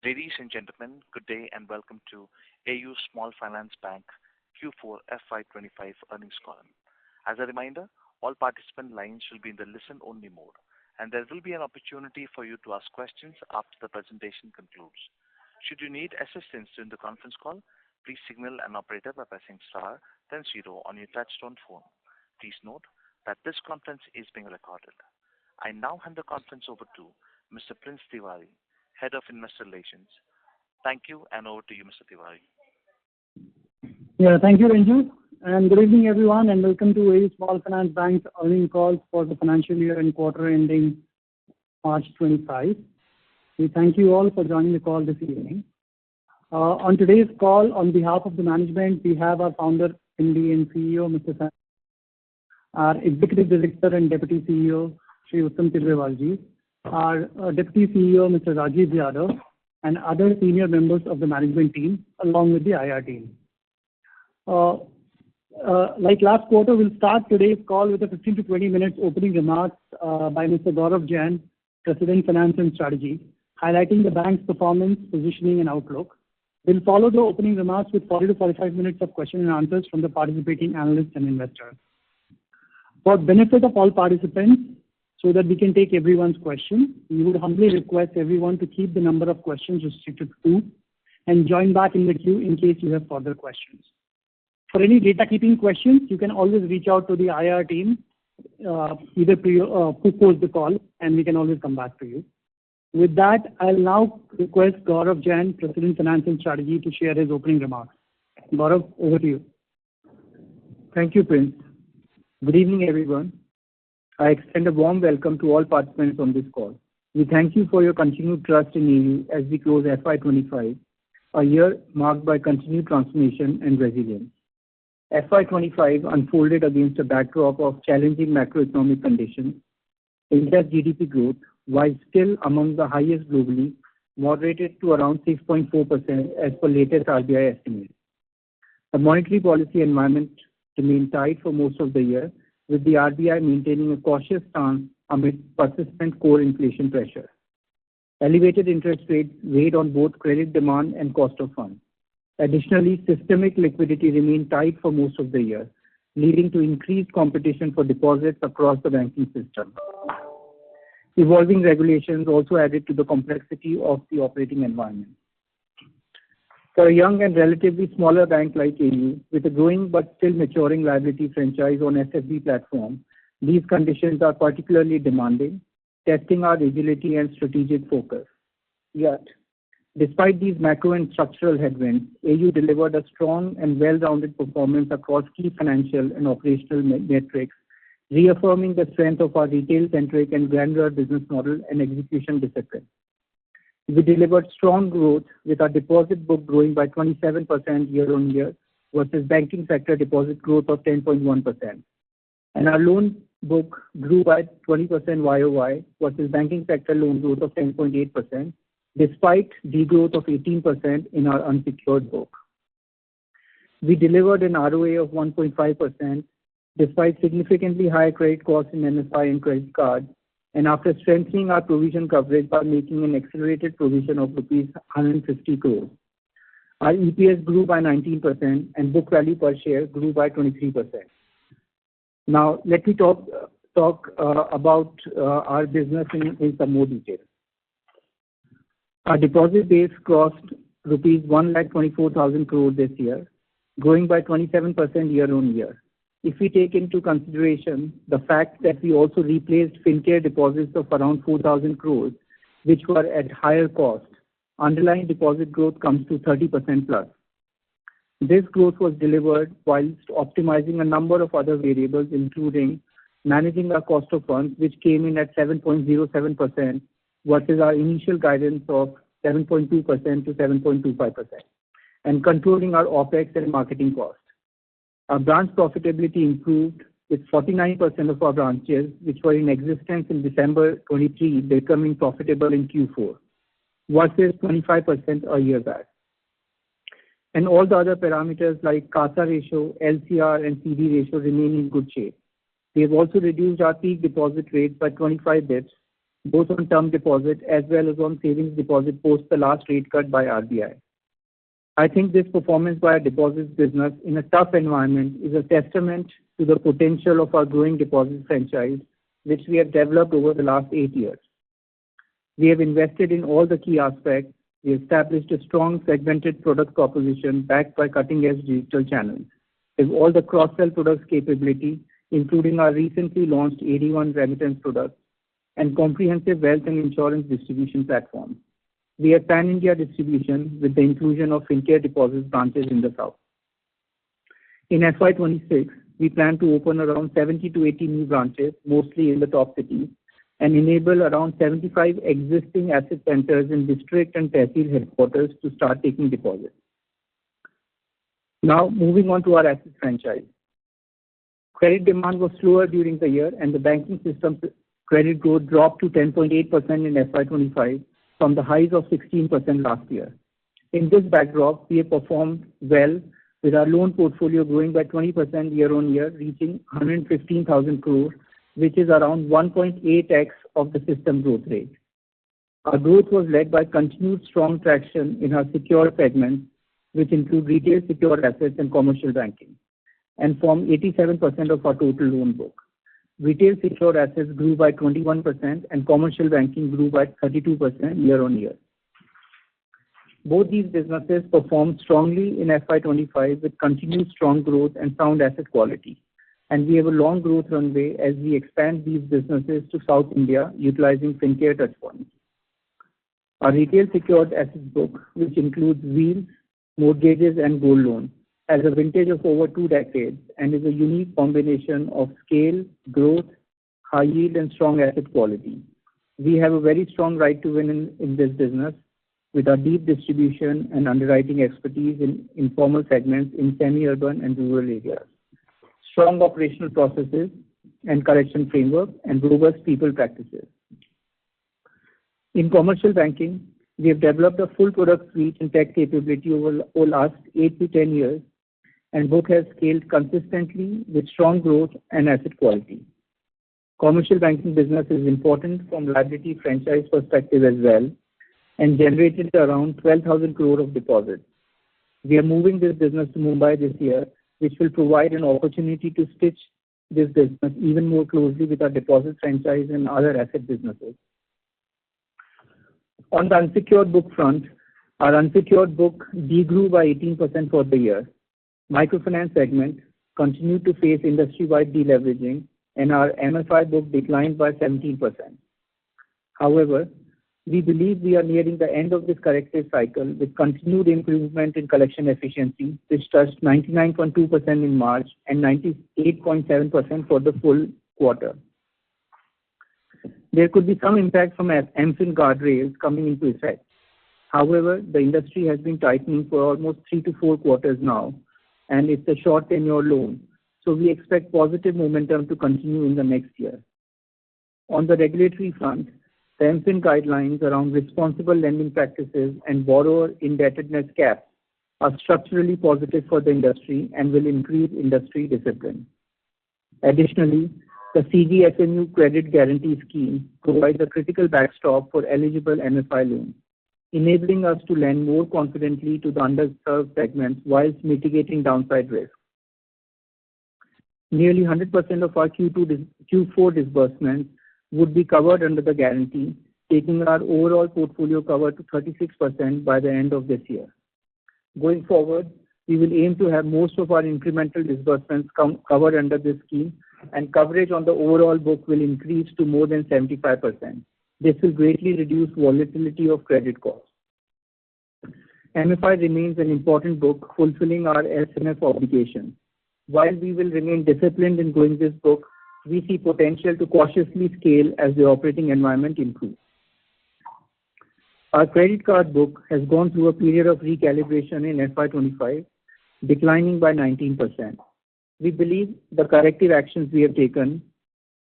Ladies and gentlemen, good day and welcome to AU Small Finance Bank Q4 FY25 earnings call. As a reminder, all participant lines will be in the listen-only mode, and there will be an opportunity for you to ask questions after the presentation concludes. Should you need assistance during the conference call, please signal an operator by pressing star, then 0 on your touch-tone phone. Please note that this conference is being recorded. I now hand the conference over to Mr. Prince Tiwari, Head of Investor Relations. Thank you, and over to you, Mr. Tiwari. Yeah, thank you, Ranju. And good evening, everyone, and welcome to AU Small Finance Bank's earnings calls for the financial year and quarter ending March 25. We thank you all for joining the call this evening. On today's call, on behalf of the management, we have our founder, MD and CEO, Mr. Sam, our Executive Director and Deputy CEO, Shri Uttam Tibrewalji, our Deputy CEO, Mr. Rajiv Yadav, and other senior members of the management team, along with the IR team. Like last quarter, we'll start today's call with a 15 to 20 minutes opening remarks by Mr. Gaurav Jain, President, Finance and Strategy, highlighting the bank's performance, positioning, and outlook. We'll follow the opening remarks with 40 to 45 minutes of question and answers from the participating analysts and investors. For benefit of all participants, so that we can take everyone's question, we would humbly request everyone to keep the number of questions restricted to 2 and join back in the queue in case you have further questions. For any data keeping questions, you can always reach out to the IR team, either post the call, and we can always come back to you. With that, I'll now request Gaurav Jain, President, Finance and Strategy, to share his opening remarks. Gaurav, over to you. Thank you, Prince. Good evening, everyone. I extend a warm welcome to all participants on this call. We thank you for your continued trust in AU as we close FY25, a year marked by continued transformation and resilience. FY25 unfolded against a backdrop of challenging macroeconomic conditions. India's GDP growth, while still among the highest globally, moderated to around 6.4% as per latest RBI estimates. The monetary policy environment remained tight for most of the year, with the RBI maintaining a cautious stance amid persistent core inflation pressure. Elevated interest rates weighed on both credit demand and cost of funds. Additionally, systemic liquidity remained tight for most of the year, leading to increased competition for deposits across the banking system. Evolving regulations also added to the complexity of the operating environment. For a young and relatively smaller bank like AU, with a growing but still maturing liability franchise on SFB platform, these conditions are particularly demanding, testing our agility and strategic focus. Yet, despite these macro and structural headwinds, AU delivered a strong and well-rounded performance across key financial and operational metrics, reaffirming the strength of our retail-centric and granular business model and execution discipline. We delivered strong growth with our deposit book growing by 27% year-on-year versus banking sector deposit growth of 10.1%. And our loan book grew by 20% YOY versus banking sector loan growth of 10.8%, despite degrowth of 18% in our unsecured book. We delivered an ROA of 1.5% despite significantly higher credit costs in MFI and credit cards, and after strengthening our provision coverage by making an accelerated provision of rupees 150 crores. Our EPS grew by 19% and book value per share grew by 23%. Now, let me talk about our business in some more detail. Our deposit base crossed rupees 1,24,000 crores this year, growing by 27% year-on-year. If we take into consideration the fact that we also replaced FinCare deposits of around 4,000 crores, which were at higher cost, underlying deposit growth comes to 30% plus. This growth was delivered whilst optimizing a number of other variables, including managing our cost of funds, which came in at 7.07% versus our initial guidance of 7.2% to 7.25%, and controlling our OPEX and marketing costs. Our branch profitability improved, with 49% of our branches, which were in existence in December 23, becoming profitable in Q4, versus 25% a year back. And all the other parameters like CASA ratio, LCR, and CD ratio remain in good shape. We have also reduced our peak deposit rate by 25 bps both on term deposit as well as on savings deposit post the last rate cut by RBI. I think this performance by our deposits business in a tough environment is a testament to the potential of our growing deposit franchise, which we have developed over the last 8 years. We have invested in all the key aspects. We established a strong segmented product proposition backed by cutting-edge digital channels, with all the cross-sell products capability, including our recently launched AD1 remittance product and comprehensive wealth and insurance distribution platform. We have pan-India distribution with the inclusion of Fincare deposits branches in the south. In FY26, we plan to open around 70 to 80 new branches, mostly in the top cities, and enable around 75 existing asset centers in district and tehsil headquarters to start taking deposits. Now, moving on to our asset franchise. Credit demand was slower during the year, and the banking system's credit growth dropped to 10.8% in FY25 from the highs of 16% last year. In this backdrop, we have performed well, with our loan portfolio growing by 20% year-on-year, reaching 115,000 crore, which is around 1.8x of the system growth rate. Our growth was led by continued strong traction in our secured segments, which include retail secured assets and commercial banking, and form 87% of our total loan book. Retail secured assets grew by 21% and commercial banking grew by 32% year-on-year. Both these businesses performed strongly in FY25 with continued strong growth and sound asset quality, and we have a long growth runway as we expand these businesses to South India utilizing Fincare touchpoints. Our retail secured assets book, which includes wheels, mortgages, and gold loans, has a vintage of over 2 decades and is a unique combination of scale, growth, high yield, and strong asset quality. We have a very strong right to win in this business with our deep distribution and underwriting expertise in informal segments in semi-urban and rural areas, strong operational processes and collection framework, and robust people practices. In commercial banking, we have developed a full product suite and tech capability over the last 8 to 10 years, and book has scaled consistently with strong growth and asset quality. Commercial banking business is important from liability franchise perspective as well, and generated around 12,000 crore of deposits. We are moving this business to Mumbai this year, which will provide an opportunity to stitch this business even more closely with our deposit franchise and other asset businesses. On the unsecured book front, our unsecured book degrew by 18% for the year. Microfinance segment continued to face industry-wide deleveraging, and our MFI book declined by 17%. However, we believe we are nearing the end of this corrective cycle with continued improvement in collection efficiency, which touched 99.2% in March and 98.7% for the full quarter. There could be some impact from MFIN guardrails coming into effect. However, the industry has been tightening for almost 3 to 4 quarters now, and it's a short tenure loan, so we expect positive momentum to continue in the next year. On the regulatory front, the MFIN guidelines around responsible lending practices and borrower indebtedness caps are structurally positive for the industry and will increase industry discipline. Additionally, the CGFMU Credit Guarantee Scheme provides a critical backstop for eligible MFI loans, enabling us to lend more confidently to the underserved segments whilst mitigating downside risk. Nearly 100% of our Q4 disbursements would be covered under the guarantee, taking our overall portfolio cover to 36% by the end of this year. Going forward, we will aim to have most of our incremental disbursements covered under this scheme, and coverage on the overall book will increase to more than 75%. This will greatly reduce volatility of credit costs. MFI remains an important book, fulfilling our SNF obligations. While we will remain disciplined in growing this book, we see potential to cautiously scale as the operating environment improves. Our credit card book has gone through a period of recalibration in FY25, declining by 19%. We believe the corrective actions we have taken,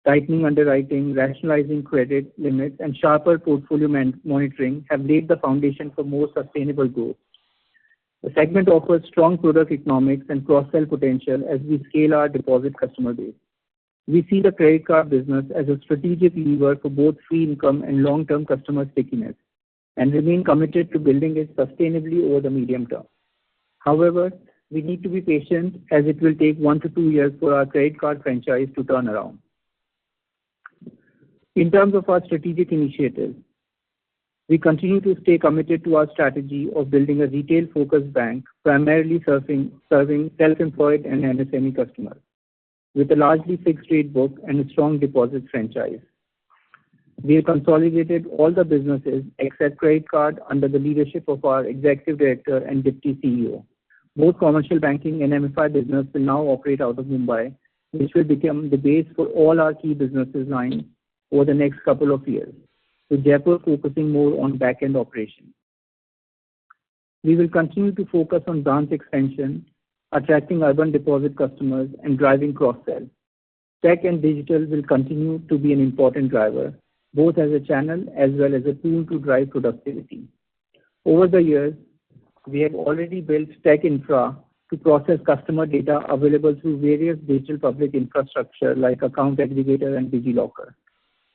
tightening underwriting, rationalizing credit limits, and sharper portfolio monitoring have laid the foundation for more sustainable growth. The segment offers strong product economics and cross-sell potential as we scale our deposit customer base. We see the credit card business as a strategic lever for both fee income and long-term customer stickiness, and remain committed to building it sustainably over the medium term. However, we need to be patient as it will take 1 to 2 years for our credit card franchise to turn around. In terms of our strategic initiatives, we continue to stay committed to our strategy of building a retail-focused bank, primarily serving self-employed and MSME customers, with a largely fixed-rate book and a strong deposit franchise. We have consolidated all the businesses except credit card under the leadership of our Executive Director and Deputy CEO. Both commercial banking and MFI business will now operate out of Mumbai, which will become the base for all our key businesses lines over the next couple of years, with Jaipur focusing more on back-end operations. We will continue to focus on branch expansion, attracting urban deposit customers, and driving cross-sell. Tech and digital will continue to be an important driver, both as a channel as well as a tool to drive productivity. Over the years, we have already built tech infra to process customer data available through various digital public infrastructure like Account Aggregator and DigiLocker.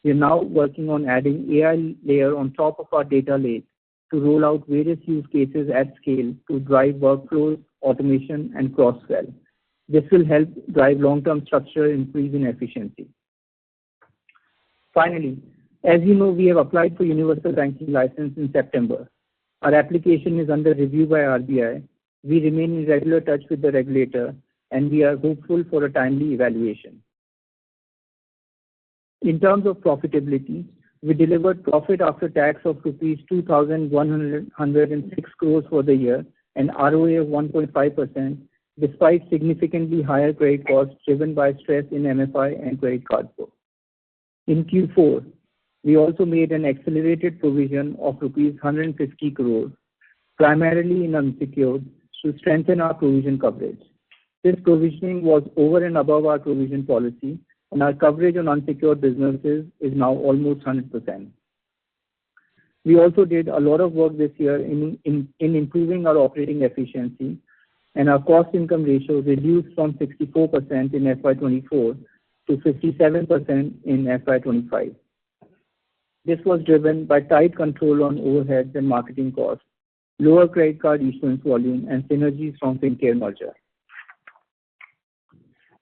We are now working on adding AI layer on top of our data lake to roll out various use cases at scale to drive workflows, automation, and cross-sell. This will help drive long-term structural increase in efficiency. Finally, as you know, we have applied for universal banking license in September. Our application is under review by RBI. We remain in regular touch with the regulator, and we are hopeful for a timely evaluation. In terms of profitability, we delivered profit after tax of rupees 2,106 crores for the year and ROA of 1.5%, despite significantly higher credit costs driven by stress in MFI and credit card book. In Q4, we also made an accelerated provision of rupees 150 crores, primarily in unsecured, to strengthen our provision coverage. This provisioning was over and above our provision policy, and our coverage on unsecured businesses is now almost 100%. We also did a lot of work this year in improving our operating efficiency, and our cost-income ratio reduced from 64% in FY24 to 57% in FY25. This was driven by tight control on overheads and marketing costs, lower credit card issuance volume, and synergies from FinCare merger.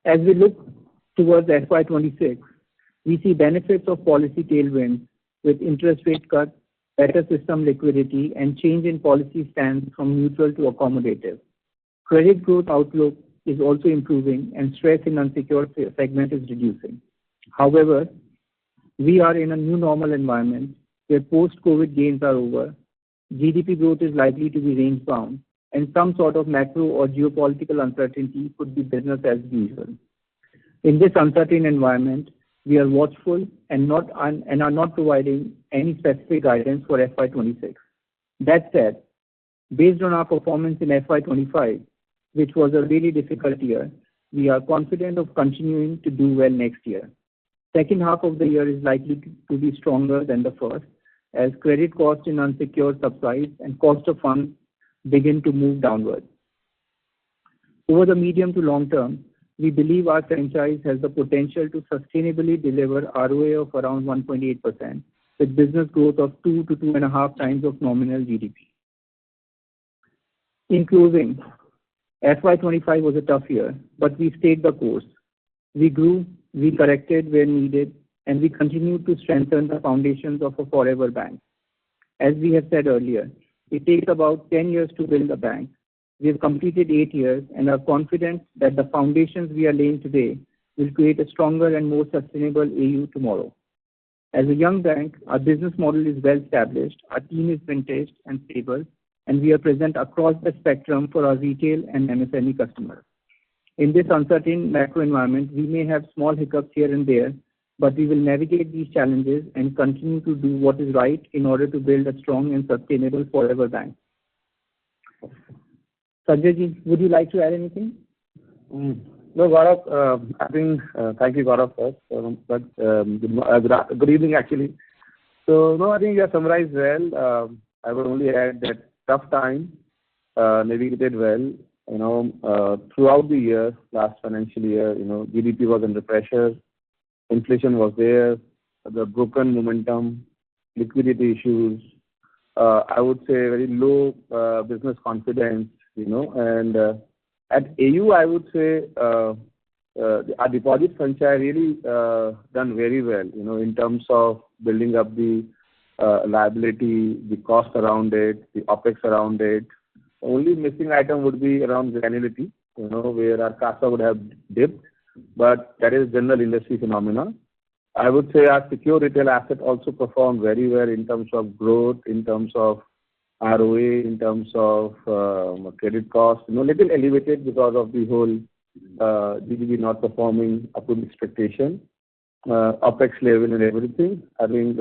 As we look towards FY26, we see benefits of policy tailwinds with interest rate cuts, better system liquidity, and change in policy stance from neutral to accommodative. Credit growth outlook is also improving, and stress in unsecured segment is reducing. However, we are in a new normal environment where post-COVID gains are over, GDP growth is likely to be range-bound, and some sort of macro or geopolitical uncertainty could be business as usual. In this uncertain environment, we are watchful and are not providing any specific guidance for FY26. That said, based on our performance in FY25, which was a really difficult year, we are confident of continuing to do well next year. Second half of the year is likely to be stronger than the first, as credit cost in unsecured subsides and cost of funds begin to move downward. Over the medium to long term, we believe our franchise has the potential to sustainably deliver ROA of around 1.8%, with business growth of 2 to 2.5 times of nominal GDP. In closing, FY25 was a tough year, but we stayed the course. We grew, we corrected where needed, and we continued to strengthen the foundations of a forever bank. As we have said earlier, it takes about 10 years to build a bank. We have completed 8 years and are confident that the foundations we are laying today will create a stronger and more sustainable AU tomorrow. As a young bank, our business model is well established, our team is vintage and stable, and we are present across the spectrum for our retail and MSME customers. In this uncertain macro environment, we may have small hiccups here and there, but we will navigate these challenges and continue to do what is right in order to build a strong and sustainable forever bank. Sanjay, would you like to add anything? No, Gaurav, I think, thank you, Gaurav, first. Good evening, actually. So, no, I think you have summarized well. I would only add that tough time, navigated well. Throughout the year, last financial year, GDP was under pressure. inflation was there, the broken momentum, liquidity issues, I would say very low business confidence, and at AU, I would say our deposit franchise really done very well, in terms of building up the liability, the cost around it, the OPEX around it. Only missing item would be around granularity, where our CASA would have dipped, but that is general industry phenomena. I would say our secure retail asset also performed very well in terms of growth, in terms of ROA, in terms of credit cost, little elevated because of the whole GDP not performing up to expectation, OPEX level and everything. I think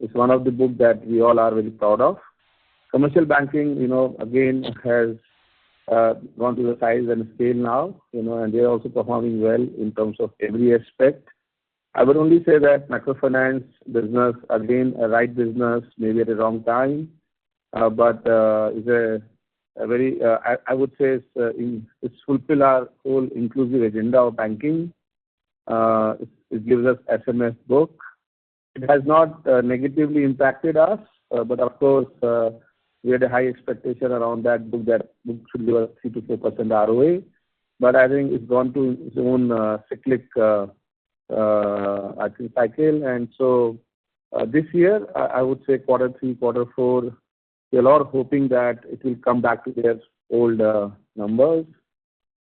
it's one of the books that we all are very proud of. Commercial banking, again has gone to the size and scale now, and they're also performing well in terms of every aspect. I would only say that microfinance business, again, a right business, maybe at the wrong time, but is a very, I would say it's fulfill our whole inclusive agenda of banking. It gives us SMS book. It has not negatively impacted us, but of course, we had a high expectation around that book. That book should give us 3 to 4% ROA, but I think it's gone to its own cyclic cycle. And so this year, I would say Q3, Q4, we're all hoping that it will come back to their old numbers.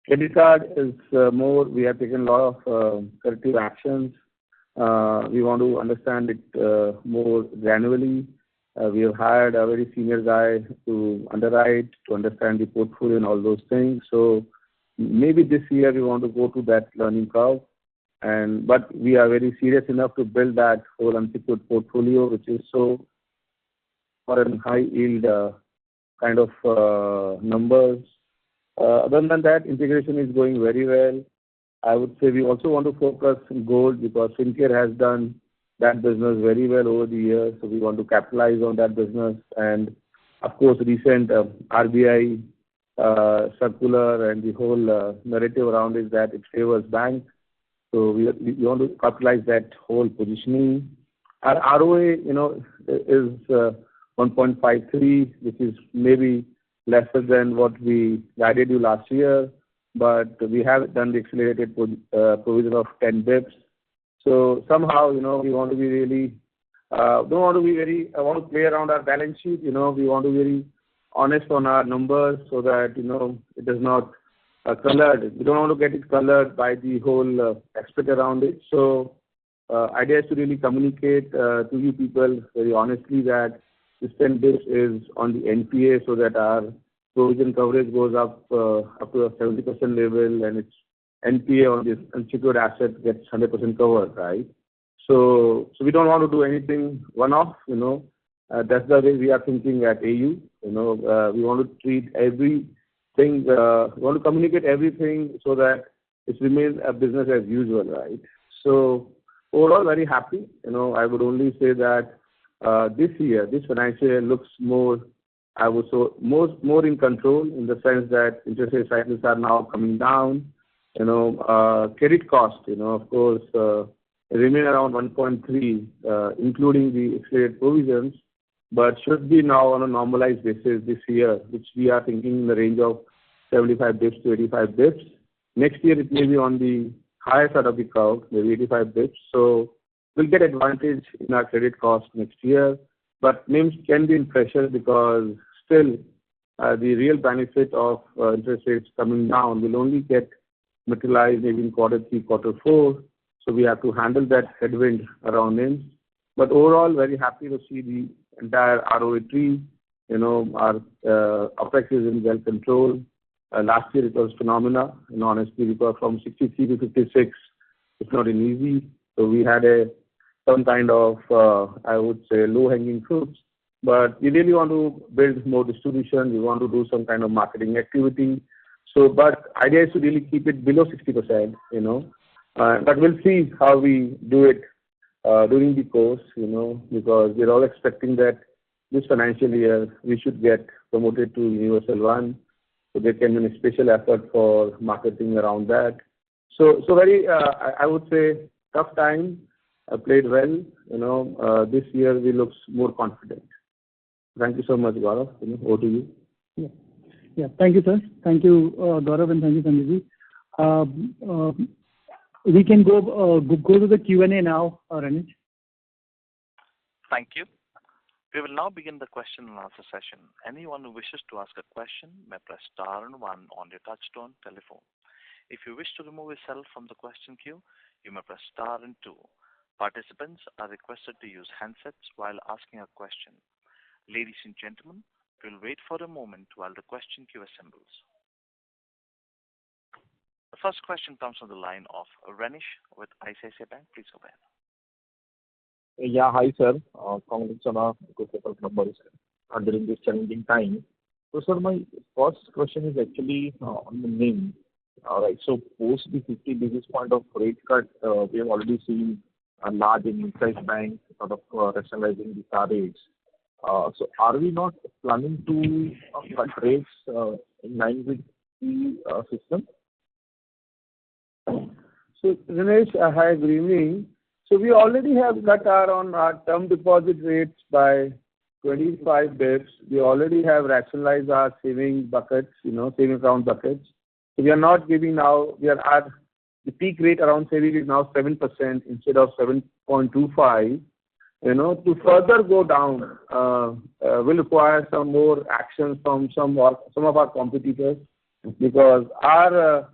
Credit card is more, we have taken a lot of corrective actions. We want to understand it more granularly. We have hired a very senior guy to underwrite, to understand the portfolio and all those things. So maybe this year we want to go to that learning curve. But we are very serious enough to build that whole unsecured portfolio, which is so for a high yield kind of numbers. Other than that, integration is going very well. I would say we also want to focus on gold because Fincare has done that business very well over the years. So we want to capitalize on that business. And of course, recent RBI circular and the whole narrative around is that it favors banks. So we want to capitalize that whole positioning. Our ROA, is 1.53, which is maybe lesser than what we guided you last year, but we have done the accelerated provision of 10 bips. So somehow, we want to be really, I want to play around our balance sheet. We want to be very honest on our numbers so that, it does not colored. We don't want to get it colored by the whole aspect around it. So idea is to really communicate to you people very honestly that this 10 bits is on the NPA so that our provision coverage goes up to a 70% level and its NPA on this unsecured asset gets 100% covered, right? So we don't want to do anything one-off, That's the way we are thinking at AU. We want to treat everything, we want to communicate everything so that it remains a business as usual, right? So overall, very happy. I would only say that this year, this financial year looks more, I would say, more in control in the sense that interest rate cycles are now coming down. Credit cost, of course, remain around 1.3, including the accelerated provisions, but should be now on a normalized basis this year, which we are thinking in the range of 75 bips to 85 bips. Next year, it may be on the higher side of the curve, maybe 85 bips. So we'll get advantage in our credit cost next year, but NIMs can be in pressure because still the real benefit of interest rates coming down will only get materialized maybe in Q3, Q4. So we have to handle that headwind around NIMs. But overall, very happy to see the entire ROA tree. Our OPEX is in well control. Last year it was phenomena, honestly, because from 63 to 56, it's not an easy. So we had some kind of, I would say, low-hanging fruits. But we really want to build more distribution. We want to do some kind of marketing activity. So, but idea is to really keep it below 60%, But we'll see how we do it during the course, because we're all expecting that this financial year we should get promoted to Universal One. So there can be a special effort for marketing around that. So very, I would say, tough time, played well. This year we look more confident. Thank you so much, Gaurav. Over to you. Yeah. Thank you, sir. Thank you, Gaurav, and thank you, Sanjay. We can go to the Q&A now, Ranish. Thank you. We will now begin the question and answer session. Anyone who wishes to ask a question may press star and one on your touchtone telephone. If you wish to remove yourself from the question queue, you may press star and two. Participants are requested to use handsets while asking a question. Ladies and gentlemen, we'll wait for a moment while the question queue assembles. The first question comes from the line of Ranish with ICICI Bank. Please go ahead. Yeah, hi sir. Congrats on a good set of numbers during this challenging time. So sir, my first question is actually on the NIM. Right. So post the 50 basis point of rate cut, we have already seen a large and mid-sized bank sort of rationalizing the car rates. So are we not planning to cut rates in line with the system? So Ramesh, hi, good evening. So we already have cut our term deposit rates by 25 bps. We already have rationalized our saving buckets, saving account buckets. So we are not giving now, we are at the peak rate around saving is now 7% instead of 7.25. To further go down will require some more actions from some of our competitors because our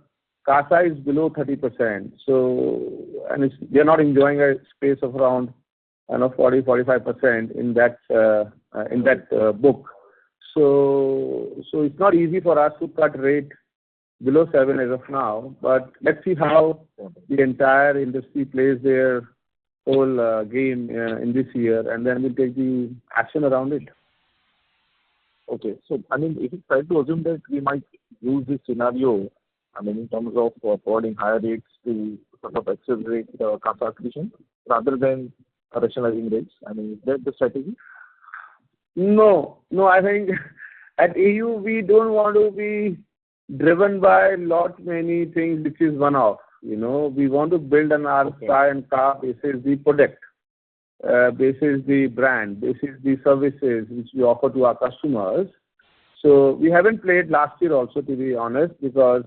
CASA is below 30%. So, and they are not enjoying a space of around 40-45% in that book. So it's not easy for us to cut rate below 7 as of now. But let's see how the entire industry plays their whole game in this year, and then we'll take the action around it. Okay. So, I mean, is it fair to assume that we might use this scenario, I mean, in terms of providing higher rates to sort of accelerate CASA acquisition rather than rationalizing rates? I mean, is that the strategy? No, I think at AU we don't want to be driven by many things which is one-off. We want to build on our star and car basis the product, basis the brand, basis the services which we offer to our customers. So we haven't played last year also, to be honest, because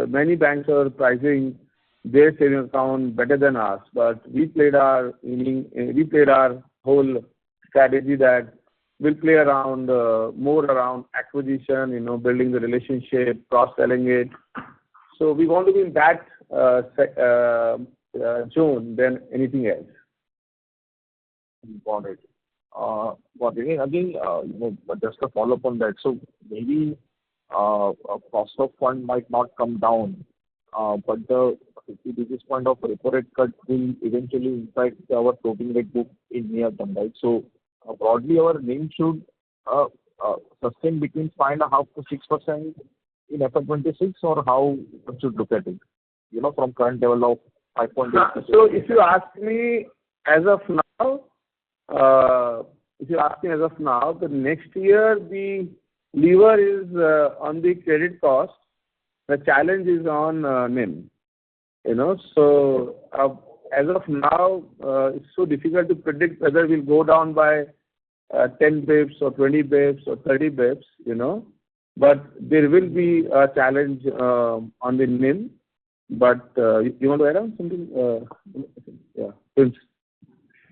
many banks are pricing their saving account better than us. But we played our whole strategy that we'll play around more around acquisition, building the relationship, cross-selling it. So we want to be in that zone than anything else. Got it. But again, just to follow up on that, so maybe cost of fund might not come down, but the 50 basis point of repo rate cut will eventually impact our floating rate book in near term, right? So broadly, our NIM should sustain between 5.5% to 6% in FY26, or how one should look at it, from current level of 5.8%. So if you ask me as of now, the next year the lever is on the credit cost. The challenge is on NIM. So as of now, it's so difficult to predict whether we'll go down by 10 bips or 20 bips or 30 bips, But there will be a challenge on the NIM. But you want to add on something? Yeah, Prince.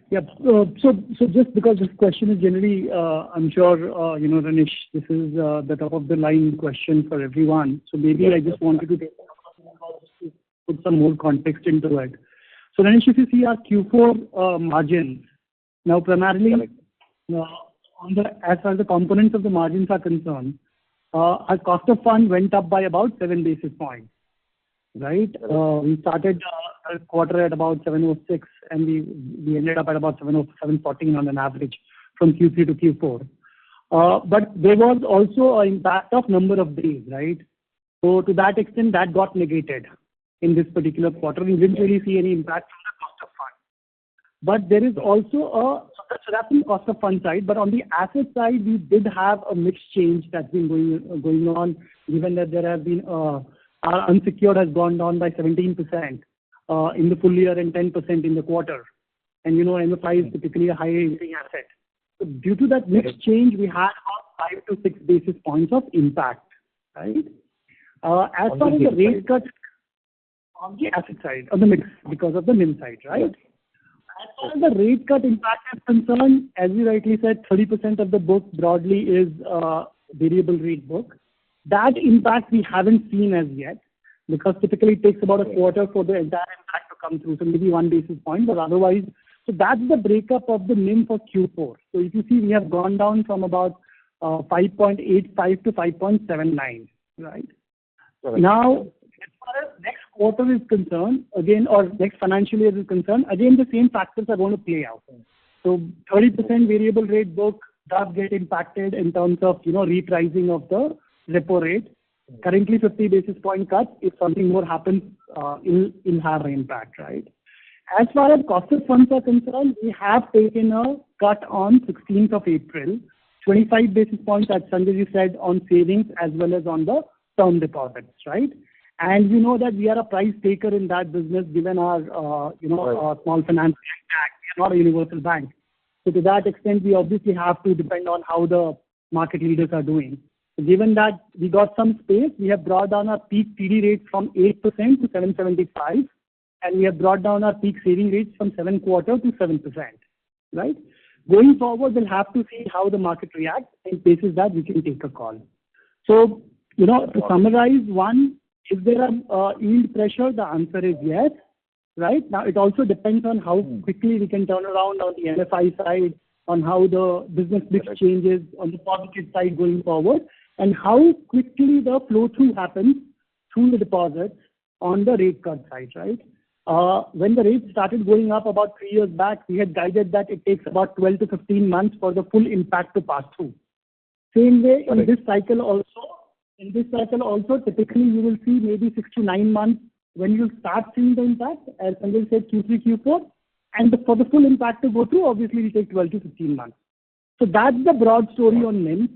Yeah. So just because this question is generally, I'm sure, Ranish, this is the top of the line question for everyone. So maybe I just wanted to put some more context into it. So Ranish, if you see our Q4 margins, now primarily as far as the components of the margins are concerned, our cost of fund went up by about 7 basis points, right? We started a quarter at about 706 and we ended up at about 714 on an average from Q3 to Q4. But there was also an impact of number of days, right? So to that extent, that got negated in this particular quarter. We didn't really see any impact from the cost of fund. But there is also so that's on the cost of fund side. But on the asset side, we did have a mixed change that's been going on, given that there have been our unsecured has gone down by 17%. in the full year and 10% in the quarter. And MFI is typically a high yielding asset. So due to that mix change, we had about 5 to 6 basis points of impact, right? As far as the rate cut on the asset side, on the mix, because of the NIM side, right? As far as the rate cut impact is concerned, as you rightly said, 30% of the book broadly is variable rate book. That impact we haven't seen as yet, because typically it takes about a quarter for the entire impact to come through, so maybe 1 basis point, but otherwise, so that's the breakup of the NIM for Q4. So if you see, we have gone down from about 5.85 to 5.79, right? Now, as far as next quarter is concerned, again, or next financial year is concerned, again, the same factors are going to play out. So 30% variable rate book does get impacted in terms of, repricing of the repo rate. Currently, 50 basis point cut. If something more happens, it'll have an impact, right? As far as cost of funds are concerned, we have taken a cut on 16th of April, 25 basis points, as Sanjay said, on savings as well as on the term deposits, right? And you know that we are a price taker in that business, given our, our small finance act. We are not a universal bank. So to that extent, we obviously have to depend on how the market leaders are doing. So given that we got some space, we have brought down our peak TD rates from 8% to 7.75, and we have brought down our peak saving rates from 7.25 to 7%, right? Going forward, we'll have to see how the market reacts. In cases that we can take a call. So, to summarize, one, if there are yield pressure, the answer is yes, right? Now, it also depends on how quickly we can turn around on the MFI side, on how the business mix changes on the positive side going forward, and how quickly the flow-through happens through the deposits on the rate cut side, right? When the rates started going up about 3 years back, we had guided that it takes about 12 to 15 months for the full impact to pass through. Same way in this cycle also, typically you will see maybe 6 to 9 months when you start seeing the impact, as Sanjay said, Q3, Q4, and for the full impact to go through, obviously it will take 12 to 15 months. So that's the broad story on NIM.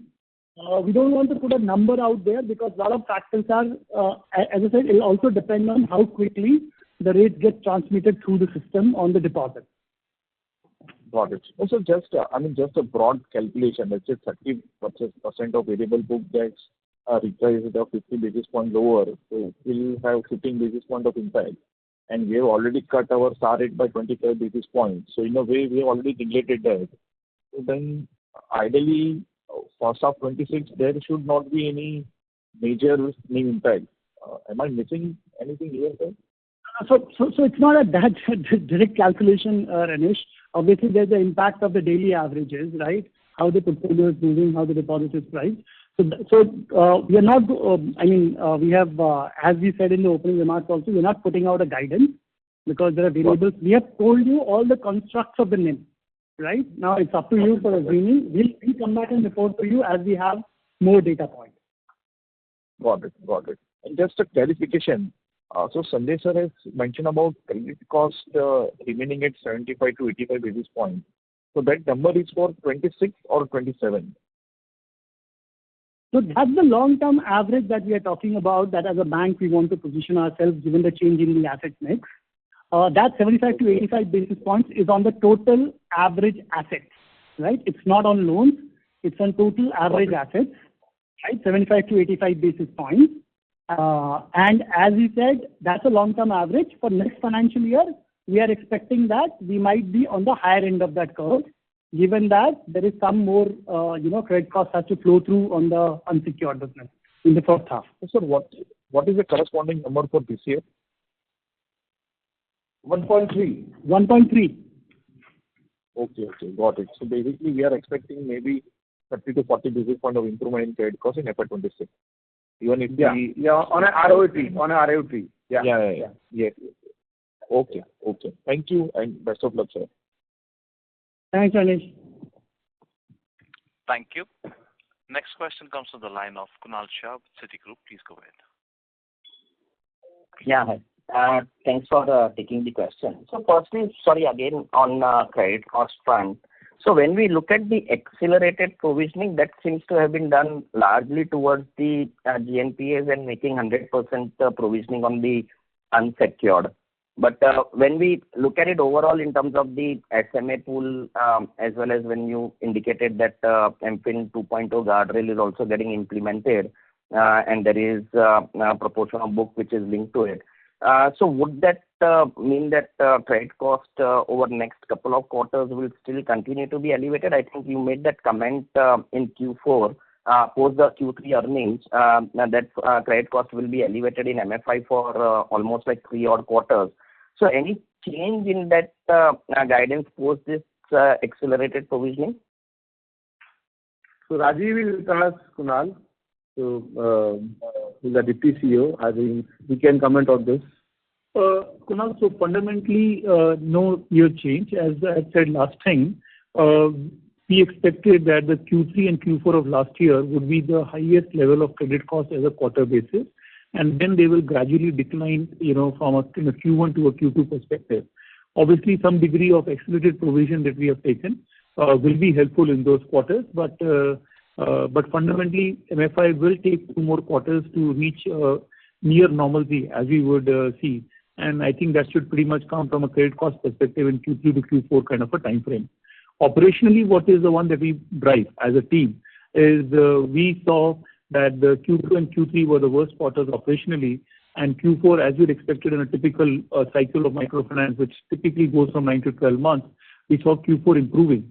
We don't want to put a number out there because a lot of factors are, as I said, it will also depend on how quickly the rates get transmitted through the system on the deposit. Got it. Also, just a broad calculation. Let's say 30% of variable book gets repriced at 50 basis point lower, so we'll have 15 basis point of impact. And we have already cut our SAR rate by 25 basis points. So in a way, we have already neglected that. So then, ideally, first half 26, there should not be any major NIM impact. Am I missing anything here, sir? So it's not a that direct calculation, Ranish. Obviously, there's the impact of the daily averages, right? How the portfolio is moving, how the deposit is priced. So we are not, we have, as we said in the opening remarks also, we're not putting out a guidance because there are variables. We have told you all the constructs of the NIM, right? Now it's up to you for assuming. We'll come back and report to you as we have more data points. Got it. And just a clarification. So Sanjay sir has mentioned about credit cost remaining at 75 to 85 basis points. So that number is for 26 or 27? So that's the long-term average that we are talking about, that as a bank we want to position ourselves given the change in the asset mix. That 75 to 85 basis points is on the total average assets, right? It's not on loans. It's on total average assets, right? 75 to 85 basis points. And as we said, that's a long-term average. For next financial year, we are expecting that we might be on the higher end of that curve, given that there is some more, credit costs have to flow through on the unsecured business in the first half. So, what is the corresponding number for this year? 1.3. 1.3. Okay, got it. So basically, we are expecting maybe 30 to 40 basis point of improvement in credit cost in FY26. Even if on a ROT. Yeah. Yes. Okay. Thank you and best of luck, sir. Thanks, Anish. Thank you. Next question comes from the line of Kunal Shah, Citigroup. Please go ahead. Yeah, hi. Thanks for taking the question. So firstly, sorry, again on credit cost front. So when we look at the accelerated provisioning, that seems to have been done largely towards the GNPAs and making 100% provisioning on the unsecured. But when we look at it overall in terms of the SMA pool, as well as when you indicated that MFIN 2.0 guardrail is also getting implemented, and there is a proportion of book which is linked to it. So would that mean that credit cost over next couple of quarters will still continue to be elevated? I think you made that comment in Q4, post the Q3 earnings, that credit cost will be elevated in MFI for almost like 3 odd quarters. So any change in that guidance post this accelerated provisioning? So Rajiv will ask Kunal. So he's the Deputy CEO. I think he can comment on this. Kunal, so fundamentally, no real change. As I said last time, we expected that the Q3 and Q4 of last year would be the highest level of credit cost as a quarter basis, and then they will gradually decline, from a Q1 to a Q2 perspective. Obviously, some degree of accelerated provision that we have taken will be helpful in those quarters, but fundamentally, MFI will take 2 more quarters to reach near normalcy, as we would see. And I think that should pretty much come from a credit cost perspective in Q3 to Q4 kind of a time frame. Operationally, what is the one that we drive as a team is we saw that the Q2 and Q3 were the worst quarters operationally, and Q4, as you'd expected in a typical cycle of microfinance, which typically goes from 9 to 12 months, we saw Q4 improving.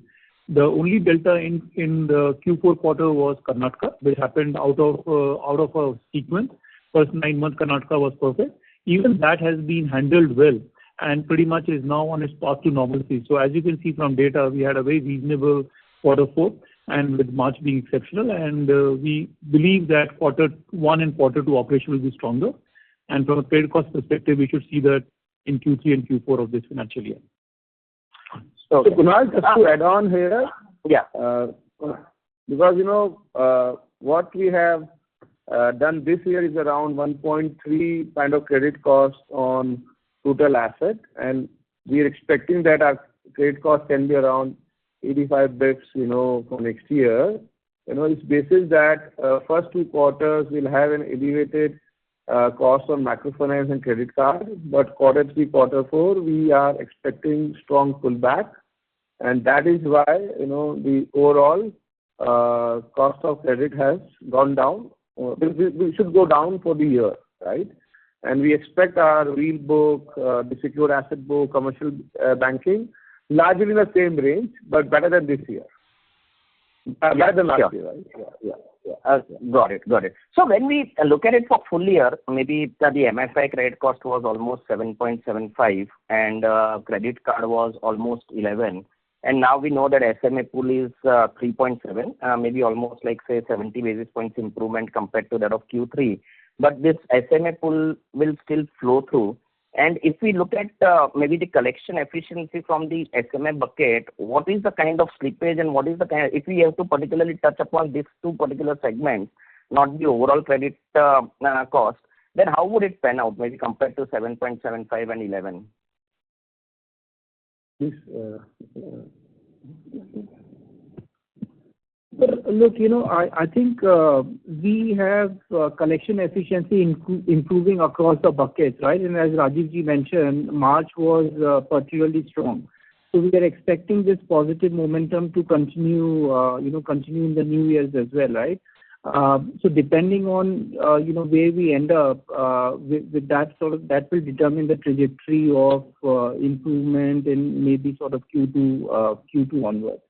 The only delta in the Q4 quarter was Karnataka, which happened out of a sequence. First 9 months, Karnataka was perfect. Even that has been handled well and pretty much is now on its path to normalcy. So as you can see from data, we had a very reasonable quarter 4, and with March being exceptional. And we believe that quarter 1 and quarter 2 operation will be stronger. And from a credit cost perspective, we should see that in Q3 and Q4 of this financial year. So Kunal, just to add on here, because what we have done this year is around 1.3 kind of credit cost on total asset, and we are expecting that our credit cost can be around 85 bits, for next year. It's basis that first 2 quarters will have an elevated cost on microfinance and credit card, but quarter 3, quarter 4, we are expecting strong pullback, and that is why, the overall cost of credit has gone down. We should go down for the year, right? And we expect our real book, the secured asset book, commercial banking, largely in the same range, but better than this year. Better than last year, right? Yeah. Got it. So when we look at it for full year, maybe the MFI credit cost was almost 7.75 and credit card was almost 11. And now we know that SMA pool is 3.7, maybe almost like say 70 basis points improvement compared to that of Q3. But this SMA pool will still flow through. And if we look at maybe the collection efficiency from the SMA bucket, what is the kind of slippage and what is the kind if we have to particularly touch upon these 2 particular segments, not the overall credit cost, then how would it pan out maybe compared to 7.75 and 11? Look, I think we have collection efficiency improving across the buckets, right? And as Rajiv ji mentioned, March was particularly strong. So we are expecting this positive momentum to continue in the new years as well, right? So depending on, where we end up with that that will determine the trajectory of improvement in maybe sort of Q2 onwards.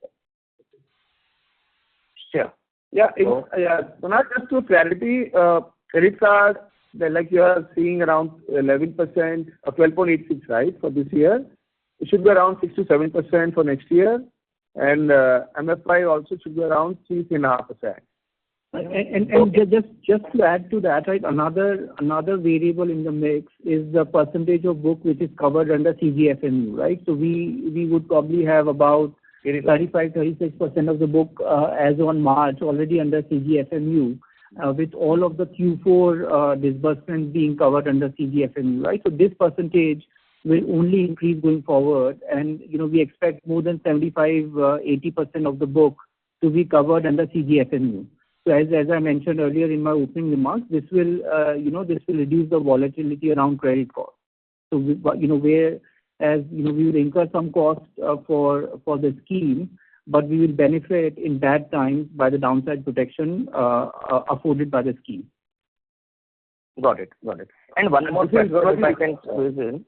Sure. Not just to clarity, credit card, like you are seeing around 11% or 12.86, right, for this year. It should be around 6 to 7% for next year, and MFI also should be around 3.5%. And just to add to that, right, another variable in the mix is the percentage of book which is covered under CGFMU, right? So we would probably have about 35-36% of the book as on March already under CGFMU, with all of the Q4 disbursements being covered under CGFMU, right? So this percentage will only increase going forward, and we expect more than 75-80% of the book to be covered under CGFMU. So as I mentioned earlier in my opening remarks, this will reduce the volatility around credit cost. So whereas we will incur some cost for the scheme, but we will benefit in bad times by the downside protection afforded by the scheme. Got it. And one more question, if I can squeeze in.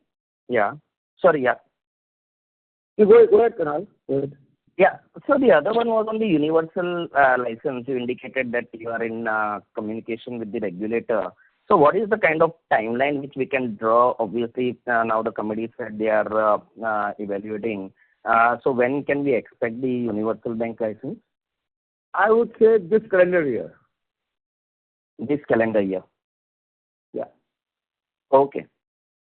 Yeah. Sorry, yeah. Go ahead, Kunal. Go ahead. Yeah. So the other one was on the universal license. You indicated that you are in communication with the regulator. So what is the kind of timeline which we can draw? Obviously, now the committee said they are evaluating. So when can we expect the universal bank license? I would say this calendar year. This calendar year. Yeah. Okay.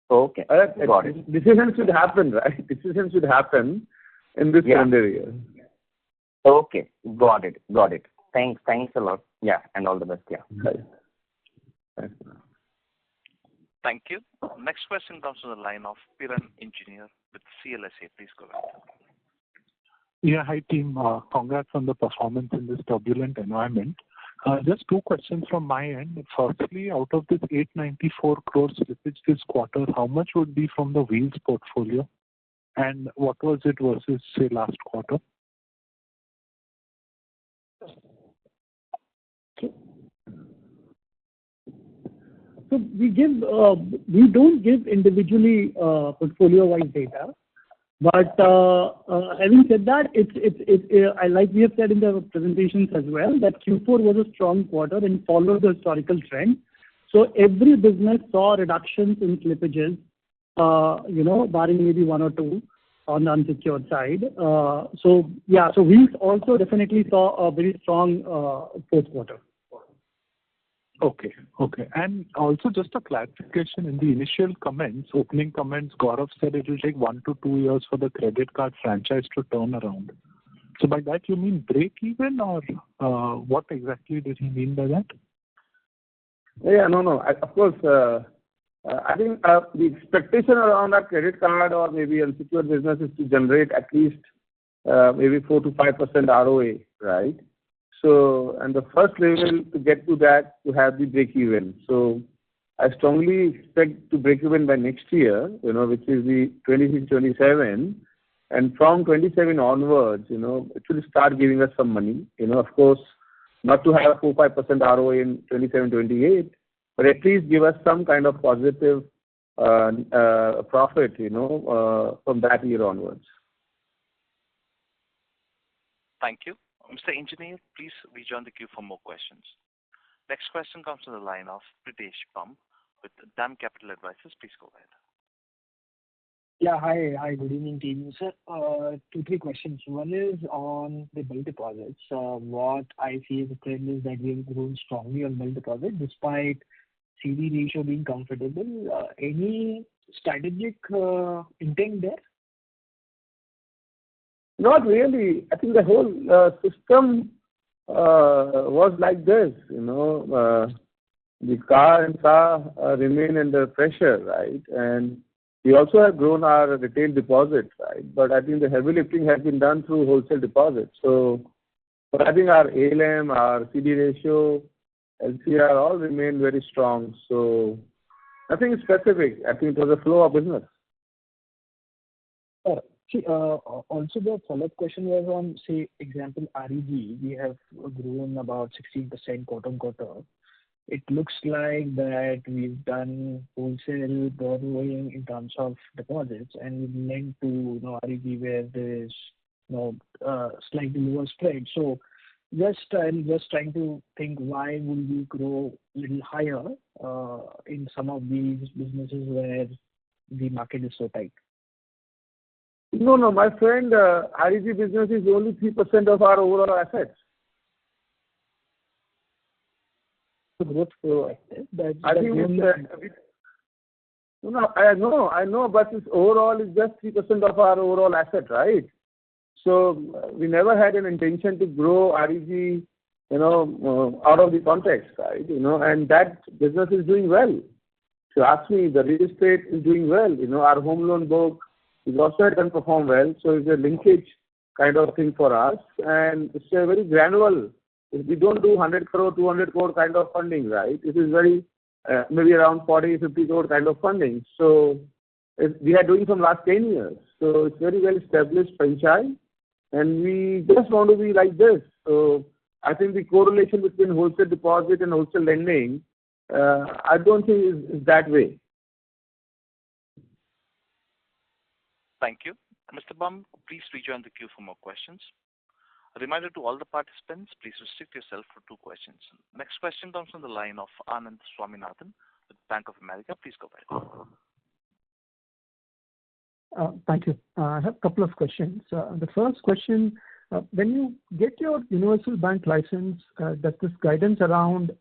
Got it. Decisions should happen, right? Decisions should happen in this calendar year. Okay. Got it. Thanks a lot. Yeah, and all the best. Yeah. Right. Thanks. Thank you. Next question comes from the line of Piran Engineer with CLSA. Please go ahead. Yeah, hi team. Congrats on the performance in this turbulent environment. Just two questions from my end. Firstly, out of this 894 crore slippage this quarter, how much would be from the Wheels portfolio? And what was it versus, say, last quarter? So we don't give individually portfolio-wise data. But having said that, like we have said in the presentations as well, that Q4 was a strong quarter and followed the historical trend. So every business saw reductions in slippages, barring maybe one or two on the unsecured side. So we also definitely saw a very strong fourth quarter. Okay. And also just a clarification in the initial opening comments, Gaurav said it will take 1 to 2 years for the credit card franchise to turn around. So by that you mean break even, or what exactly did he mean by that? Yeah, no. Of course, I think the expectation around our credit card or maybe unsecured business is to generate at least maybe 4 to 5% ROA, right? So, and the first level to get to that, to have the break even. So, I strongly expect to break even by next year, which is the 26-27. And from 27 onwards, it will start giving us some money. Of course, not to have 4-5% ROA in 27-28, but at least give us some kind of positive profit, from that year onwards. Thank you. Mr. Engineer, please rejoin the queue for more questions. Next question comes to the line of Pritesh Pump with DAM Capital Advisors. Please go ahead. Yeah, hi, good evening team. Sir, 2-3 questions. One is on the bulk deposits. What I see as a trend is that we have grown strongly on bulk deposit despite CD ratio being comfortable. Any strategic intent there? Not really. I think the whole system was like this, the car and SA remain under pressure, right? And we also have grown our retail deposits, right? But I think the heavy lifting has been done through wholesale deposits. So, but I think our ALM, our CD ratio, LCR all remain very strong. So, nothing specific. I think it was a flow of business. Also the follow-up question was on, say, example, REG. We have grown about 16% quarter-on-quarter. It looks like that we've done wholesale borrowing in terms of deposits, and we've lent to REG where there is slightly lower spread. So I'm just trying to think why would we grow a little higher in some of these businesses where the market is so tight. No, my friend, REG business is only 3% of our overall assets. The growth flow, I know, but it's overall is just 3% of our overall asset, right? So we never had an intention to grow REG, out of the context, right? And that business is doing well. If you ask me, the real estate is doing well. Our home loan book is also can perform well. So it's a linkage kind of thing for us, and it's a very granular. We don't do 100 crore, 200 crore kind of funding, right? It is very maybe around 40, 50 crore kind of funding. So we are doing from last 10 years. So it's very well established franchise, and we just want to be like this. So I think the correlation between wholesale deposit and wholesale lending, I don't think is that way. Thank you. Mr. Bum, please rejoin the queue for more questions. A reminder to all the participants, please restrict yourself for 2 questions. Next question comes from the line of Anand Swaminathan with Bank of America. Please go ahead. Thank you. I have a couple of questions. The first question, when you get your universal bank license, does this guidance around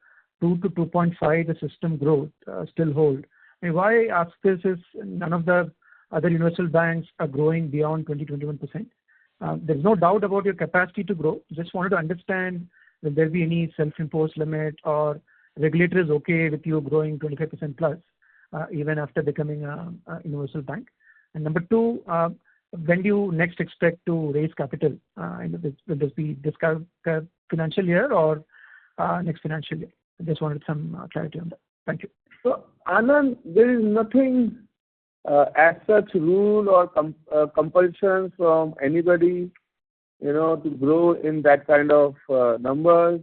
2 to 2.5, the system growth, still hold? And why I ask this is none of the other universal banks are growing beyond 20-21%. There's no doubt about your capacity to grow. Just wanted to understand, will there be any self-imposed limit or regulator is okay with you growing 25% plus, even after becoming a universal bank? And number 2, when do you next expect to raise capital? Will this be this financial year or next financial year? I just wanted some clarity on that. Thank you. So, Anand, there is nothing as such rule or compulsion from anybody, to grow in that kind of numbers.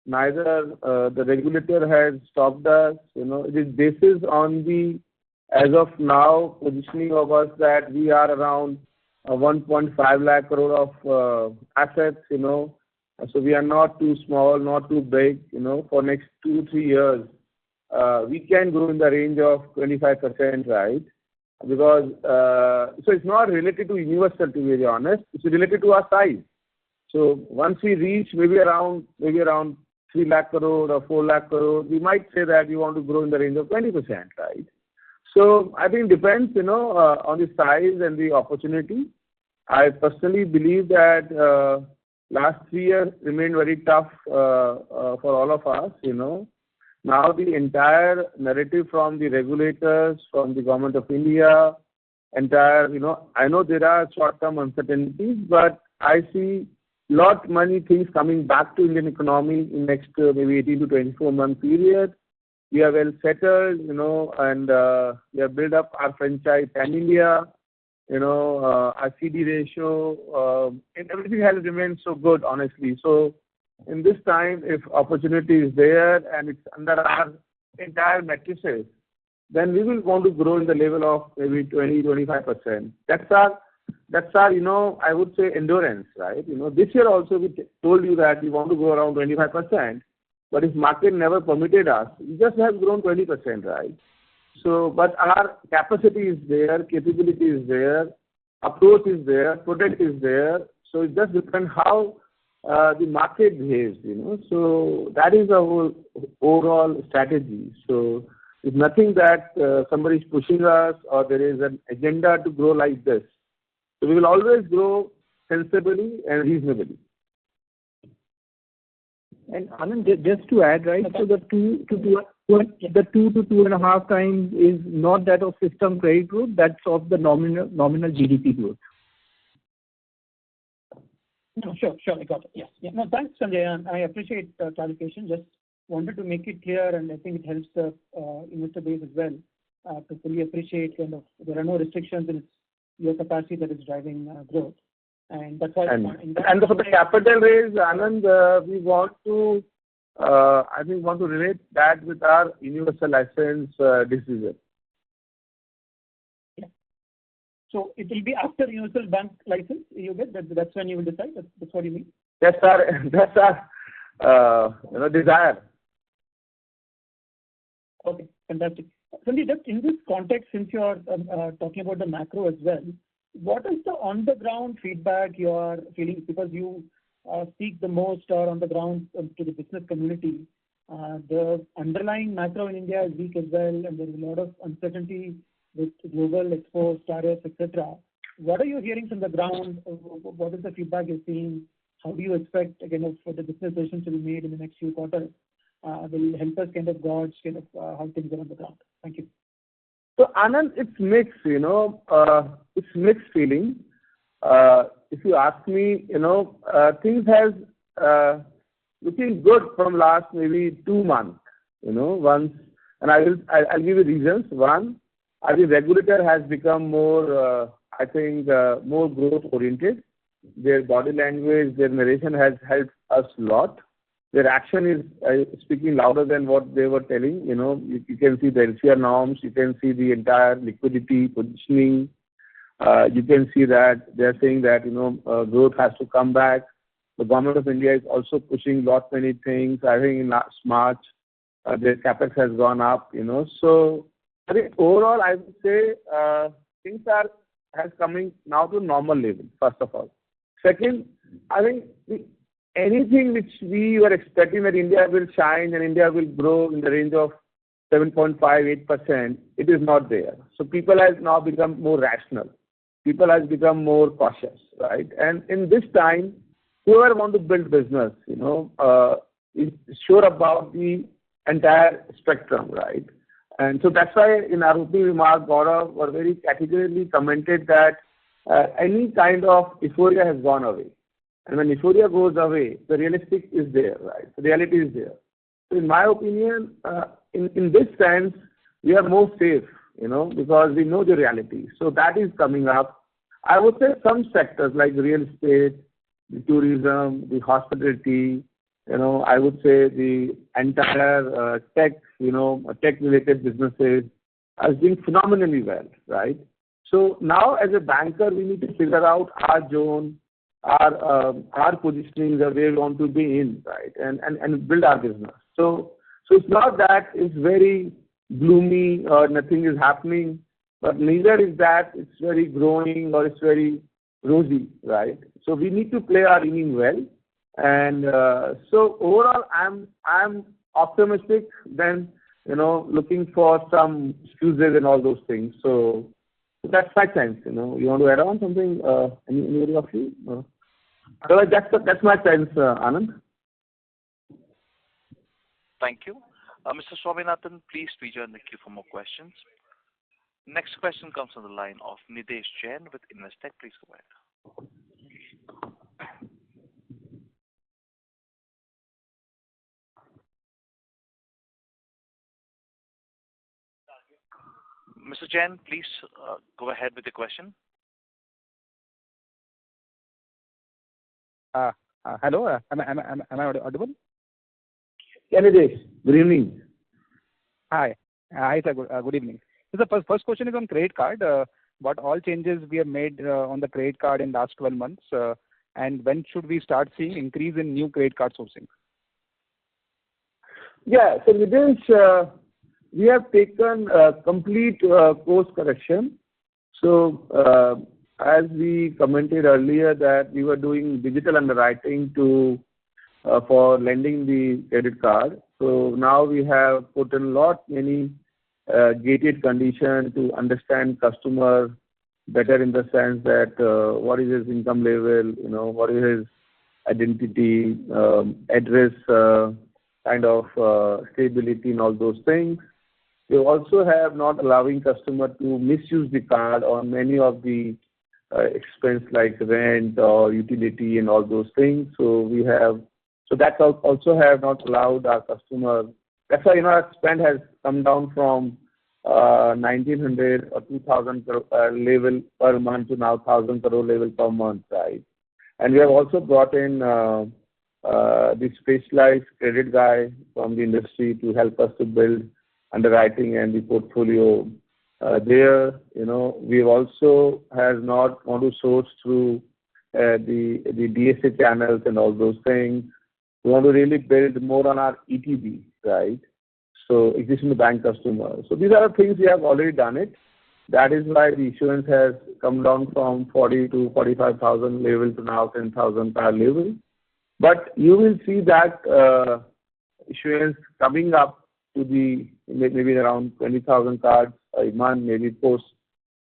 Neither the regulator has stopped us. It is basis on the, as of now, positioning of us that we are around 1.5 lakh crore of assets, So we are not too small, not too big, For next 2-3 years, we can grow in the range of 25%, right? Because so it's not related to universal, to be very honest. It's related to our size. So once we reach maybe around 3 lakh crore or 4 lakh crore, we might say that we want to grow in the range of 20%, right? So I think it depends, on the size and the opportunity. I personally believe that last 3 years remained very tough for all of us, Now the entire narrative from the regulators, from the government of India, I know there are short-term uncertainties, but I see lot many things coming back to Indian economy in next maybe 18 to 24 month period. We are well settled, and we have built up our franchise in India, our CD ratio, and everything has remained so good, honestly. So in this time, if opportunity is there and it's under our entire matrices, then we will want to grow in the level of maybe 20-25%. That's our, I would say, endurance, right? This year also we told you that we want to go around 25%, but if market never permitted us, we just have grown 20%, right? So, but our capacity is there, capability is there, approach is there, product is there. So it just depends how the market behaves, So that is the whole overall strategy. So it's nothing that somebody is pushing us or there is an agenda to grow like this. So we will always grow sensibly and reasonably. And Anand, just to add, right? So the 2 to 2.5 times is not that of system credit growth. That's of the nominal GDP growth. No, sure, I got it. Yes. Yeah. No, thanks, Sanjay, and I appreciate the clarification. Just wanted to make it clear, and I think it helps the investor base as well to fully appreciate there are no restrictions in your capacity that is driving growth, and that's why. And for the capital raise, Anand, we want to, want to relate that with our universal license decision. So it will be after universal bank license you get that's when you will decide. That's what you mean. That's our desire. Okay, fantastic. Sanjay, just in this context, since you are talking about the macro as well, what is the on-the-ground feedback you are feeling? Because you speak the most or on the ground to the business community. The underlying macro in India is weak as well, and there is a lot of uncertainty with global exports, tariffs, etc. What are you hearing from the ground? What is the feedback you're seeing? How do you expect, for the business decisions to be made in the next few quarters? Will help us gauge how things are on the ground. Thank you. So Anand, it's mixed, it's mixed feeling. If you ask me, things has looking good from last maybe 2 months, once, and I'll give you reasons. One, I think regulator has become more, more growth oriented. Their body language, their narration has helped us a lot. Their action is speaking louder than what they were telling. You can see the LCR norms, you can see the entire liquidity positioning. You can see that they are saying that growth has to come back. The government of India is also pushing many things. I think in last March, their capex has gone up. So I think overall, I would say things has coming now to normal level. First of all, second, I think anything which we were expecting that India will shine and India will grow in the range of 7.58%, it is not there. So people have now become more rational. People have become more cautious, right? And in this time, whoever want to build business, is sure about the entire spectrum, right? And so that's why in our opening remark, Gaurav were very categorically commented that any kind of euphoria has gone away. And when euphoria goes away, the realistic is there, right? The reality is there. So in my opinion, in this sense, we are more safe, because we know the reality. So that is coming up. I would say some sectors like real estate, the tourism, the hospitality, I would say the entire tech-related businesses are doing phenomenally well, right? So now as a banker, we need to figure out our zone, our positioning, where we want to be in, right, and build our business. So it's not that it's very gloomy or nothing is happening, but neither is that it's very growing or it's very rosy, right? So we need to play our inning well. And so overall, I'm optimistic than looking for some excuses and all those things. So that's my sense. You want to add on something? Anybody of you? Otherwise, that's my sense, Anand. Thank you. Mr. Swaminathan, please rejoin the queue for more questions. Next question comes from the line of Nidesh Jain with Investec. Please go ahead. Mr. Jain, please go ahead with the question. Hello, am I audible? Yeah, Nidesh. Good evening. Hi, sir. Good evening. So the first question is on credit card. What all changes we have made on the credit card in last 12 months, and when should we start seeing increase in new credit card sourcing? Yeah, so Nidesh, we have taken complete course correction. So as we commented earlier that we were doing digital underwriting for lending the credit card. So now we have put in many gated conditions to understand customer better in the sense that what is his income level, what is his identity, address, kind of stability and all those things. We also have not allowing customer to misuse the card on many of the expense like rent or utility and all those things. So that also have not allowed our customer. That's why our spend has come down from 1,900 or 2,000 level per month to now 1,000 crore level per month, right? And we have also brought in the specialized credit guy from the industry to help us to build underwriting and the portfolio there. We also have not want to source through the DSA channels and all those things. We want to really build more on our ETB, right? So existing bank customers. So these are the things we have already done it. That is why the issuance has come down from 40 to 45,000 level to now 10,000 card level. But you will see that issuance coming up to the maybe around 20,000 cards a month, maybe post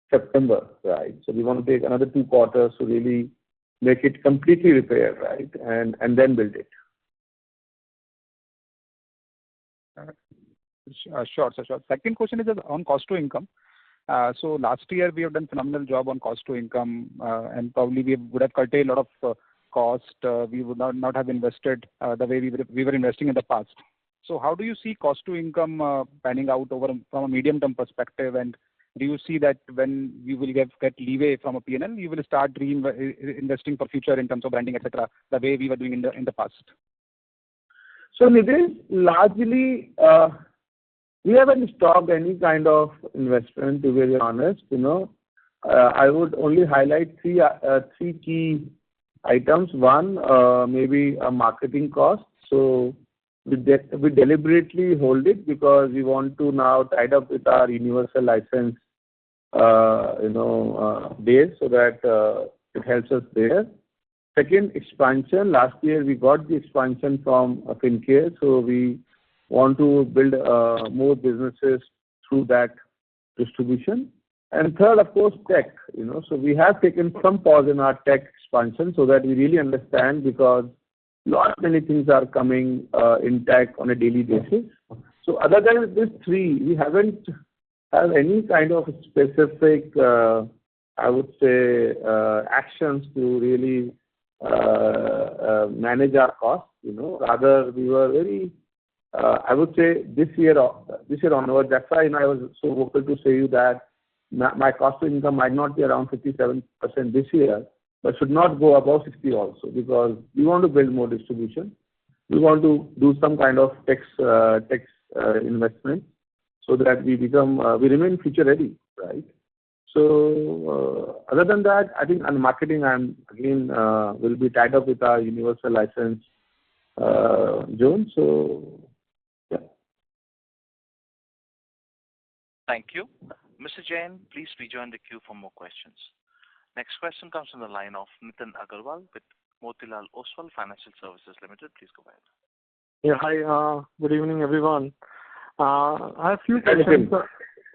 September, right? So we want to take another 2 quarters to really make it completely repaired, right? And then build it. Sure. Second question is on cost to income. So last year we have done phenomenal job on cost to income, and probably we would have curtailed a lot of cost. We would not have invested the way we were investing in the past. So how do you see cost to income panning out from a medium term perspective, and do you see that when you will get leeway from a P&L, you will start investing for future in terms of branding, etc., the way we were doing in the past? So Nitin, largely, we haven't stopped any kind of investment, to be very honest. I would only highlight three key items. One, maybe a marketing cost. So we deliberately hold it because we want to now tie up with our universal license, days, so that it helps us there. Second, expansion. Last year we got the expansion from FinCare, so we want to build more businesses through that distribution. And third, of course, tech. So we have taken some pause in our tech expansion so that we really understand, because many things are coming in tech on a daily basis. So other than these three, we haven't have any kind of specific, I would say, actions to really manage our costs. Rather we were very, I would say this year onward. That's why I was so vocal to say you that my cost to income might not be around 57% this year, but should not go above 60 also, because we want to build more distribution. We want to do some kind of tax investment so that we remain future ready, right? So other than that, I think on marketing, will be tied up with our universal license zone. So yeah. Thank you. Mr. Jain, please rejoin the queue for more questions. Next question comes from the line of Nitin Agarwal with Motilal Oswal Financial Services Limited. Please go ahead. Yeah, hi. Good evening, everyone. I have a few questions.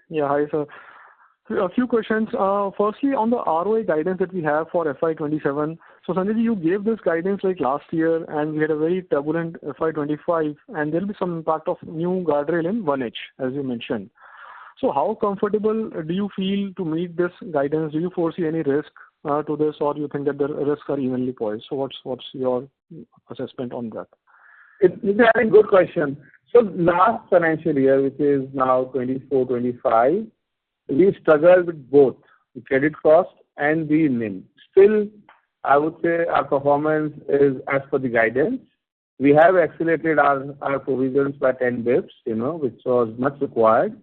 Yeah, hi, sir. A few questions. Firstly, on the ROA guidance that we have for FY27. So, Sanjay ji, you gave this guidance like last year, and we had a very turbulent FY25, and there will be some impact of new guardrail in 1H, as you mentioned. So, how comfortable do you feel to meet this guidance? Do you foresee any risk to this, or do you think that the risks are evenly poised? So, what's your assessment on that? It's a very good question. So, last financial year, which is now 24-25. We struggled with both the credit cost and the NIM. Still, I would say our performance is as per the guidance. We have accelerated our provisions by 10 bps, which was much required.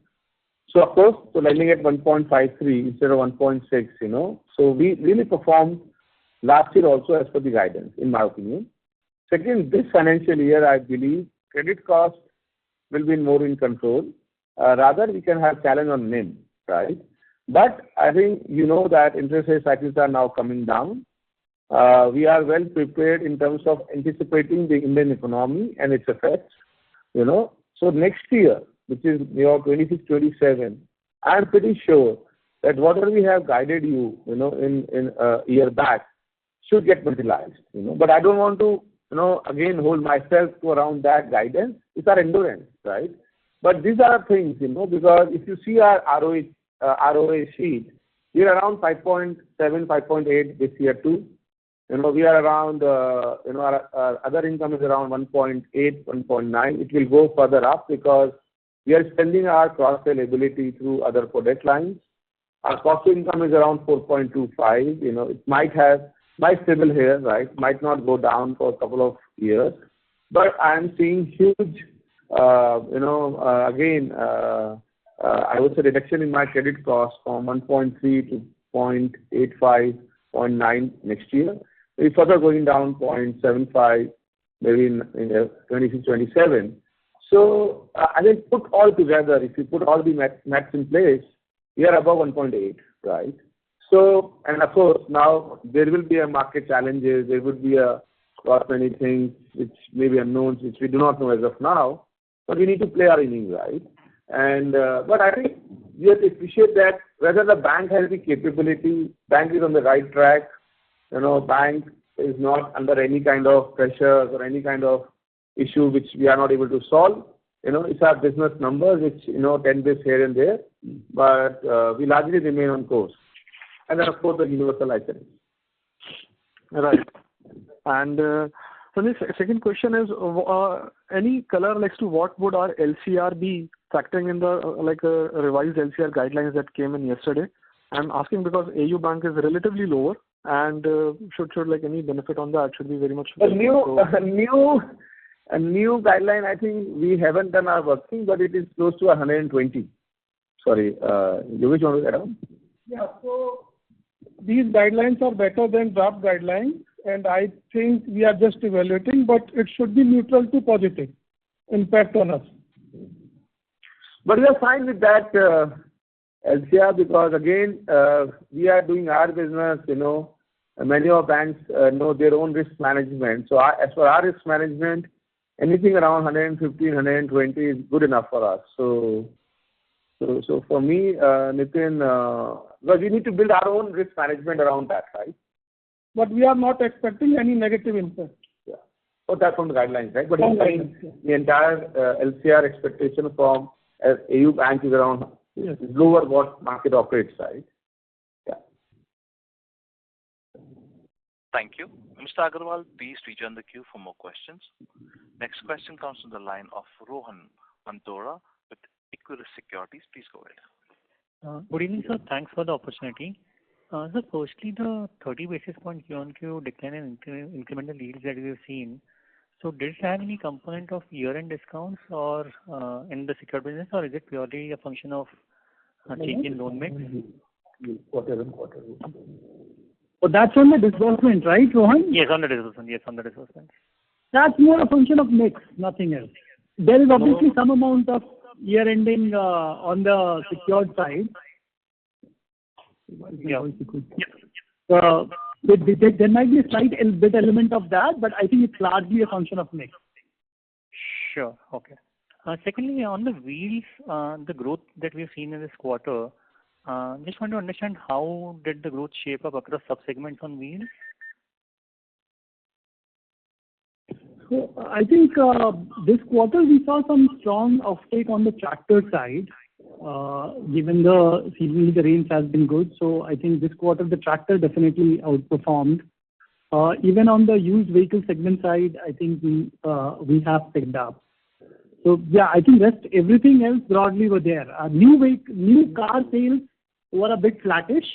So, of course, lending at 1.53 instead of 1.6, So, we really performed last year also as per the guidance, in my opinion. Second, this financial year, I believe credit cost will be more in control. Rather, we can have challenge on NIM. Right, but I think that interest rate cycles are now coming down. We are well prepared in terms of anticipating the Indian economy and its effects. So next year, which is 26-27, I am pretty sure that whatever we have guided you, in a year back, should get materialized. But I don't want to, again hold myself to around that guidance. It's our endurance, right? But these are things, because if you see our ROA sheet, we are around 5.7, 5.8 this year too. We are around, our other income is around 1.8, 1.9. It will go further up because we are spending our cross-sell ability through other product lines. Our cost to income is around 4.25. It might stable here, right? Might not go down for a couple of years. But I am seeing huge, I would say reduction in my credit cost from 1.3 to 0.85, 0.9 next year. It's further going down 0.75 maybe in 26-27. So I think put all together, if you put all the maths in place, we are above 1.8, right? So, and of course, now there will be a market challenges, there would be a lot many things which may be unknowns, which we do not know as of now, but we need to play our innings, right? And but I think we have to appreciate that whether the bank has the capability, bank is on the right track, bank is not under any kind of pressure or any kind of issue which we are not able to solve. It's our business numbers which 10 bits here and there, but we largely remain on course. And then of course the universal license. Right. And So the second question is, any color as to what would our LCR be factoring in the revised LCR guidelines that came in yesterday? I'm asking because AU Bank is relatively lower, and should any benefit on that should be very much. A new guideline. I think we haven't done our working, but it is close to 120. Sorry, Yogesh, want to add on? Yeah. So these guidelines are better than draft guidelines, and I think we are just evaluating, but it should be neutral to positive impact on us. But we are fine with that LCR because again we are doing our business. Many of banks know their own risk management. So as for our risk management, anything around 115, 120 is good enough for us. So for me, Nitin, because we need to build our own risk management around that, right? But we are not expecting any negative impact. Yeah. So that's from the guidelines, right? But the entire LCR expectation from AU Bank is around lower what market operates, right? Yeah. Thank you. Mr. Agarwal, please rejoin the queue for more questions. Next question comes from the line of Rohan Mandora with Equirus Securities. Please go ahead. Good evening, sir. Thanks for the opportunity. So firstly, the 30 basis point Q-on-Q decline in incremental yields that we have seen, so did it have any component of year-end discounts or in the secured business, or is it purely a function of change in loan mix? Quarter. So that's on the disbursement, right, Rohan? Yes, on the disbursement. That's more a function of mix, nothing else. There is obviously some amount of year-ending on the secured side. Yeah. There might be a slight bit element of that, but I think it's largely a function of mix. Sure. Okay. Secondly, on the wheels, the growth that we've seen in this quarter, just want to understand how did the growth shape up across subsegments on wheels? So I think this quarter we saw some strong offtake on the tractor side. Given seasonally the rains has been good, so I think this quarter the tractor definitely outperformed. Even on the used vehicle segment side, I think we have picked up. So yeah, I think everything else broadly were there. New car sales were a bit flattish,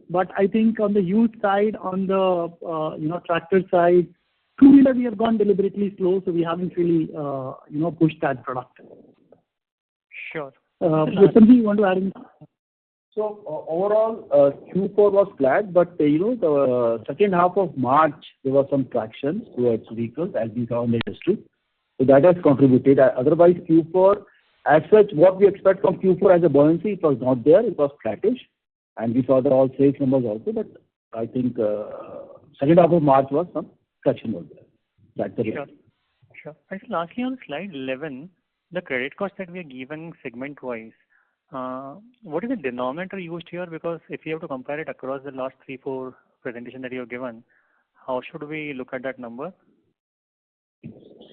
but I think on the used side, on the tractor side, two-wheeler we have gone deliberately slow, so we haven't really pushed that product. Sure. Something you want to add in? So overall, Q4 was flat, but the second half of March there was some traction towards vehicles as we saw in the industry. So that has contributed. Otherwise, Q4, as such, what we expect from Q4 as a buoyancy, it was not there. It was flattish, and we saw the all sales numbers also. But I think second half of March was some traction was there. That's the reason. Sure. And lastly, on slide 11, the credit cost that we are given segment-wise, what is the denominator used here? Because if you have to compare it across the last 3-4 presentations that you have given, how should we look at that number?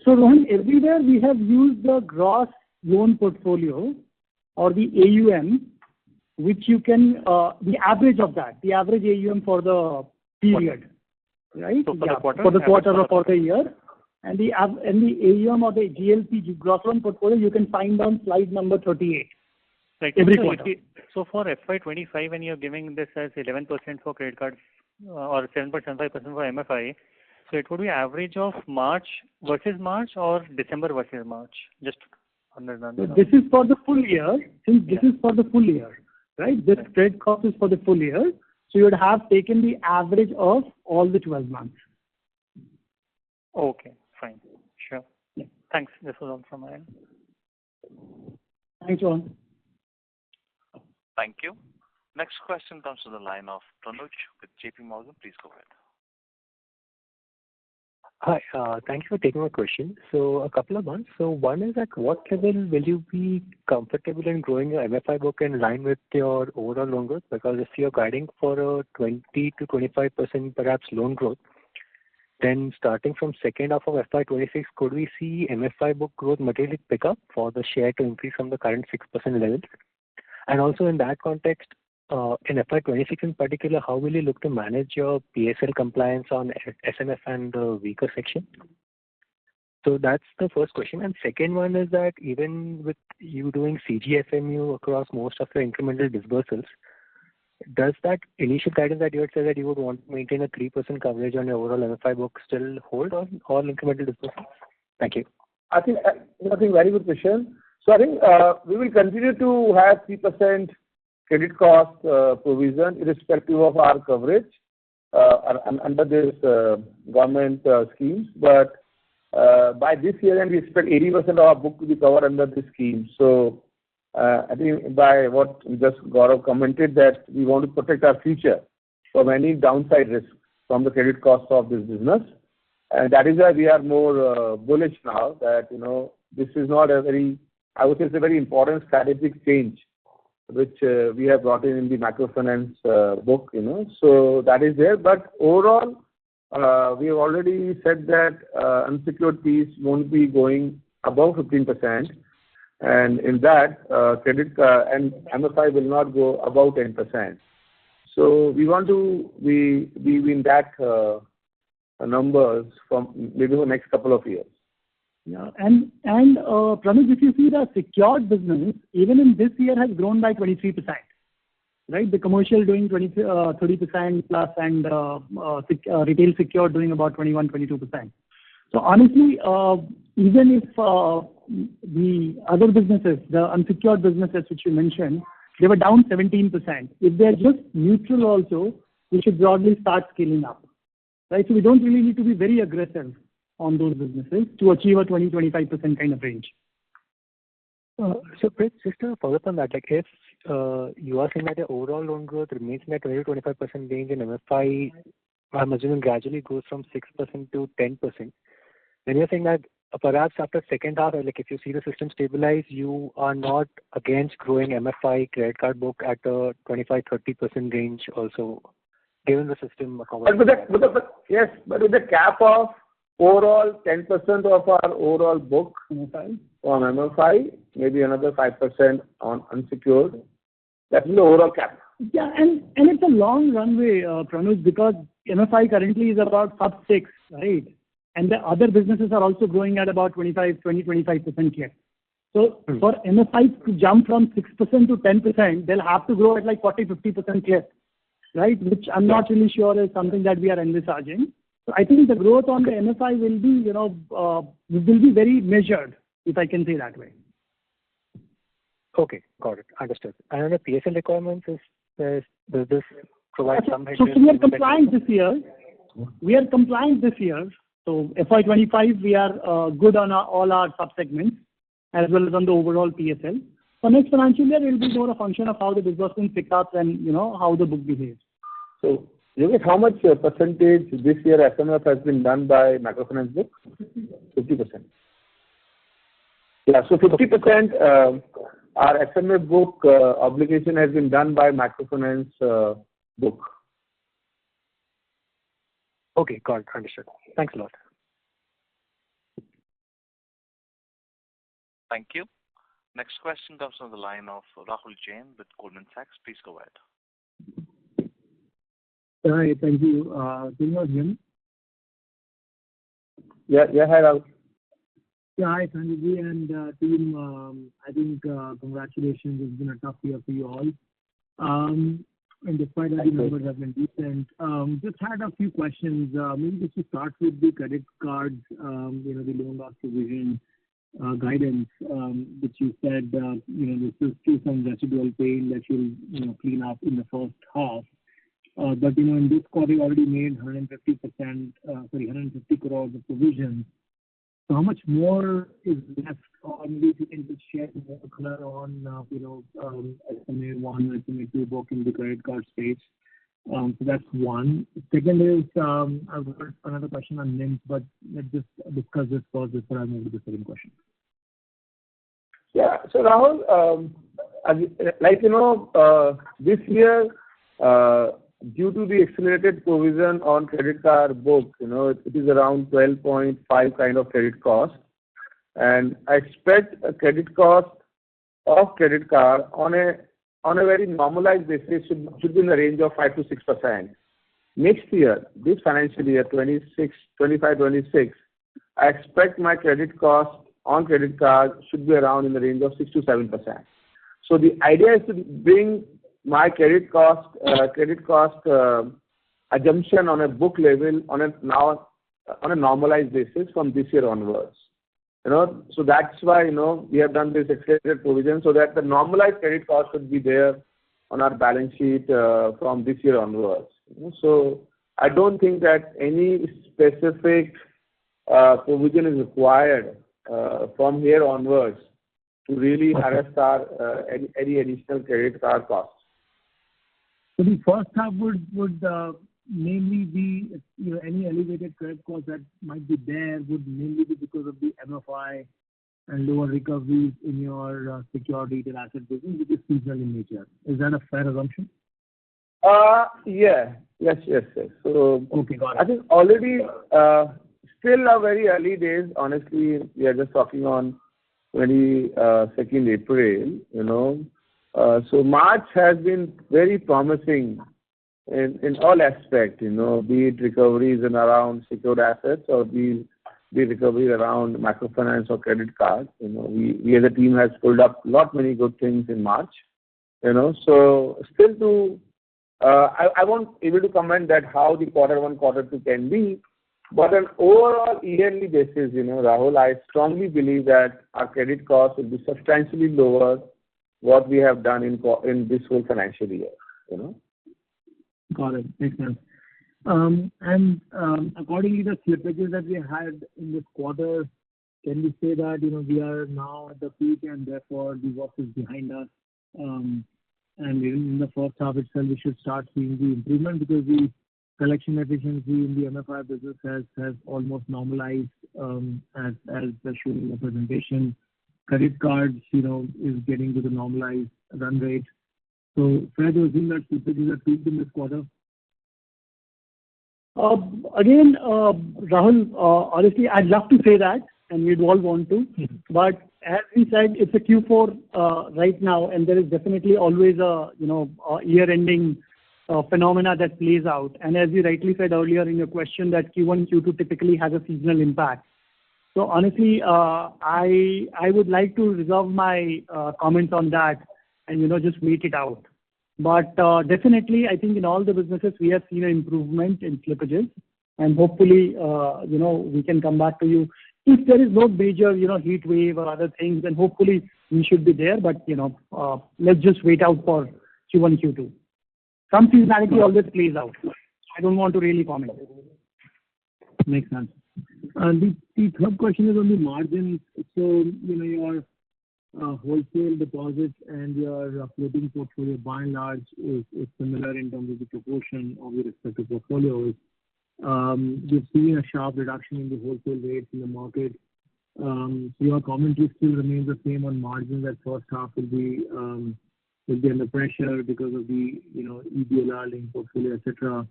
So Rohan, everywhere we have used the gross loan portfolio or the AUM, which you can, the average of that, the average AUM for the period, right? So for the quarter or for the year. And the AUM or the GLP, gross loan portfolio, you can find on slide number 38. Right. Every quarter. So for FY25, when you're giving this as 11% for credit cards or 7.75% for MFI, so it would be average of March versus March or December versus March? Just understand. So this is for the full year. Since this is for the full year, right? This credit cost is for the full year. So you would have taken the average of all the 12 months. Okay. Fine. Sure. Yeah. Thanks. This was all from my end. Thanks, Rohan. Thank you. Next question comes to the line of Pranuj with JP Morgan. Please go ahead. Hi. Thank you for taking my question. So a couple of ones. So one is, at what level will you be comfortable in growing your MFI book in line with your overall loan growth? Because if you're guiding for a 20 to 25% perhaps loan growth, then starting from second half of FY26, could we see MFI book growth materially pick up for the share to increase from the current 6% levels? And also in that context, in FY26 in particular, how will you look to manage your PSL compliance on SMF and the weaker section? So that's the first question. And second one is that even with you doing CGFMU across most of the incremental disbursals, does that initial guidance that you had said that you would want to maintain a 3% coverage on your overall MFI book still hold on all incremental disbursals? Thank you. I think very good question. So I think we will continue to have 3% credit cost provision irrespective of our coverage under this government schemes. But by this year, and we expect 80% of our book to be covered under this scheme. So I think by what just Gaurav commented, that we want to protect our future from any downside risk from the credit cost of this business. And that is why we are more bullish now that, this is not a very, I would say it's a very important strategic change which we have brought in the microfinance book, So that is there. But overall, we have already said that unsecured piece won't be going above 15%. And in that, credit and MFI will not go above 10%. So we want to be in that numbers from maybe the next couple of years. Yeah, and Pranuj, if you see the secured business, even in this year has grown by 23%, right? The commercial doing 30% plus, and retail secured doing about 21-22%. So honestly, even if the other businesses, the unsecured businesses which you mentioned, they were down 17%. If they are just neutral also, we should broadly start scaling up, right? So we don't really need to be very aggressive on those businesses to achieve a 20-25% kind of range. So, Prit, just to follow up on that, like if you are saying that the overall loan growth remains in that 20-25% range and MFI, I'm assuming gradually goes from 6% to 10%, then you're saying that perhaps after second half, like if you see the system stabilize, you are not against growing MFI credit card book at a 25-30% range also, given the system. But with the cap of overall 10% of our overall book on MFI, maybe another 5% on unsecured. That's the overall cap. Yeah, and it's a long runway, Pranuj, because MFI currently is about sub 6, right? And the other businesses are also growing at about 25% clip. So for MFI to jump from 6% to 10%, they'll have to grow at like 40-50% clip, right? Which I'm not really sure is something that we are envisaging. So I think the growth on the MFI will be, will be very measured, if I can say that way. Okay, got it. Understood. And on the PSL requirements, does this provide some So we are compliant this year. So FY25, we are good on all our sub-segments as well as on the overall PSL. For next financial year, it will be more a function of how the disbursement pick up and, how the book behaves. So, Yogesh, how much percentage this year SMF has been done by microfinance book? 50%. Yeah, so 50% our SMF book obligation has been done by microfinance book. Okay, got it. Understood. Thanks a lot. Thank you. Next question comes from the line of Rahul Jain with Goldman Sachs. Please go ahead. Hi, thank you. Can you hear me? Yeah, hi, Rahul. Yeah, hi, Sanjay and team. I think congratulations. It's been a tough year for you all. And despite that, the numbers have been decent. Just had a few questions. Maybe just to start with the credit cards, the loan loss provision guidance, which you said, there's still some residual pain that you'll clean up in the first half. But in this quarter, you already made 150 crores of provision. So how much more is left? Or maybe if you can just share more color on, SMA 1, SMA 2 book in the credit card space. So that's one. Second is, I've got another question on NIMs, but let's just discuss this first before I move to the second question. Yeah, so Rahul, this year, due to the accelerated provision on credit card book, it is around 12.5 kind of credit cost. And I expect a credit cost of credit card on a very normalized basis should be in the range of 5 to 6%. Next year, this financial year, 25-26, I expect my credit cost on credit card should be around in the range of 6 to 7%. So the idea is to bring my credit cost assumption on a book level on a normalized basis from this year onwards. So that's why we have done this accelerated provision so that the normalized credit cost should be there on our balance sheet from this year onwards. So I don't think that any specific provision is required from here onwards to really arrest our any additional credit card costs. So the first half would mainly be any elevated credit costs that might be there would mainly be because of the MFI and lower recoveries in your secured retail asset business, which is seasonal in nature. Is that a fair assumption? Yeah. Yes. So okay, got it. I think already still a very early days. Honestly, we are just talking on 22nd April. So March has been very promising in all aspects. Be it recoveries in around secured assets or be recovery around microfinance or credit cards. We as a team has pulled up many good things in March. So still to I won't able to comment that how the quarter 1, quarter 2 can be, but on overall yearly basis, Rahul, I strongly believe that our credit cost will be substantially lower what we have done in this whole financial year. Got it. Makes sense. And accordingly, the slippages that we had in this quarter, can we say that we are now at the peak and therefore the worst is behind us? And even in the first half itself, we should start seeing the improvement because the collection efficiency in the MFI business has almost normalized as shown in the presentation. Credit cards, is getting to the normalized run rate. So fair to assume that slippages are peaked in this quarter? Again, Rahul, honestly, I'd love to say that, and we'd all want to. But as we said, it's a Q4 right now, and there is definitely always a year-ending phenomena that plays out. And as you rightly said earlier in your question, that Q1, Q2 typically has a seasonal impact. So honestly, I would like to reserve my comments on that and just wait it out. But definitely, I think in all the businesses we have seen an improvement in slippages, and hopefully, we can come back to you. If there is no major, heat wave or other things, then hopefully we should be there. But let's just wait out for Q1, Q2. Some seasonality always plays out. I don't want to really comment. Makes sense. The third question is on the margins. So, your wholesale deposits and your floating portfolio by and large is similar in terms of the proportion of your respective portfolios. You've seen a sharp reduction in the wholesale rates in the market. So your commentary still remains the same on margins that first half will be under pressure because of the EBLR linked portfolio, etc.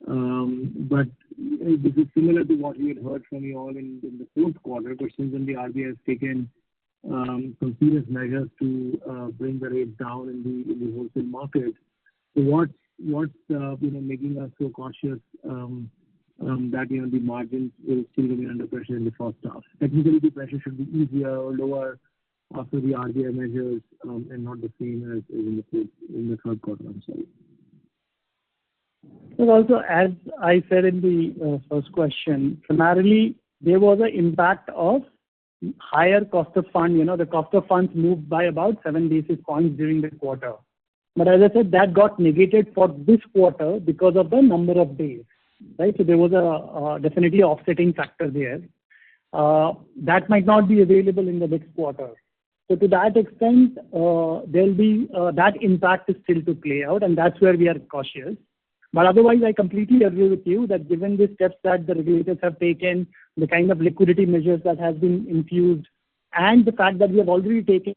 But this is similar to what we had heard from you all in the fourth quarter, but since then the RBI has taken some serious measures to bring the rates down in the wholesale market. So what's making us so cautious that the margins will still remain under pressure in the first half? Technically, the pressure should be easier or lower after the RBI measures and not the same as in the third quarter. I'm sorry. But also, as I said in the first question, primarily there was an impact of higher cost of fund. The cost of funds moved by about 7 basis points during the quarter. But as I said, that got negated for this quarter because of the number of days, right? So there was a definitely offsetting factor there. That might not be available in the next quarter. So to that extent, there'll be that impact is still to play out, and that's where we are cautious. But otherwise, I completely agree with you that given the steps that the regulators have taken, the kind of liquidity measures that has been infused, and the fact that we have already taken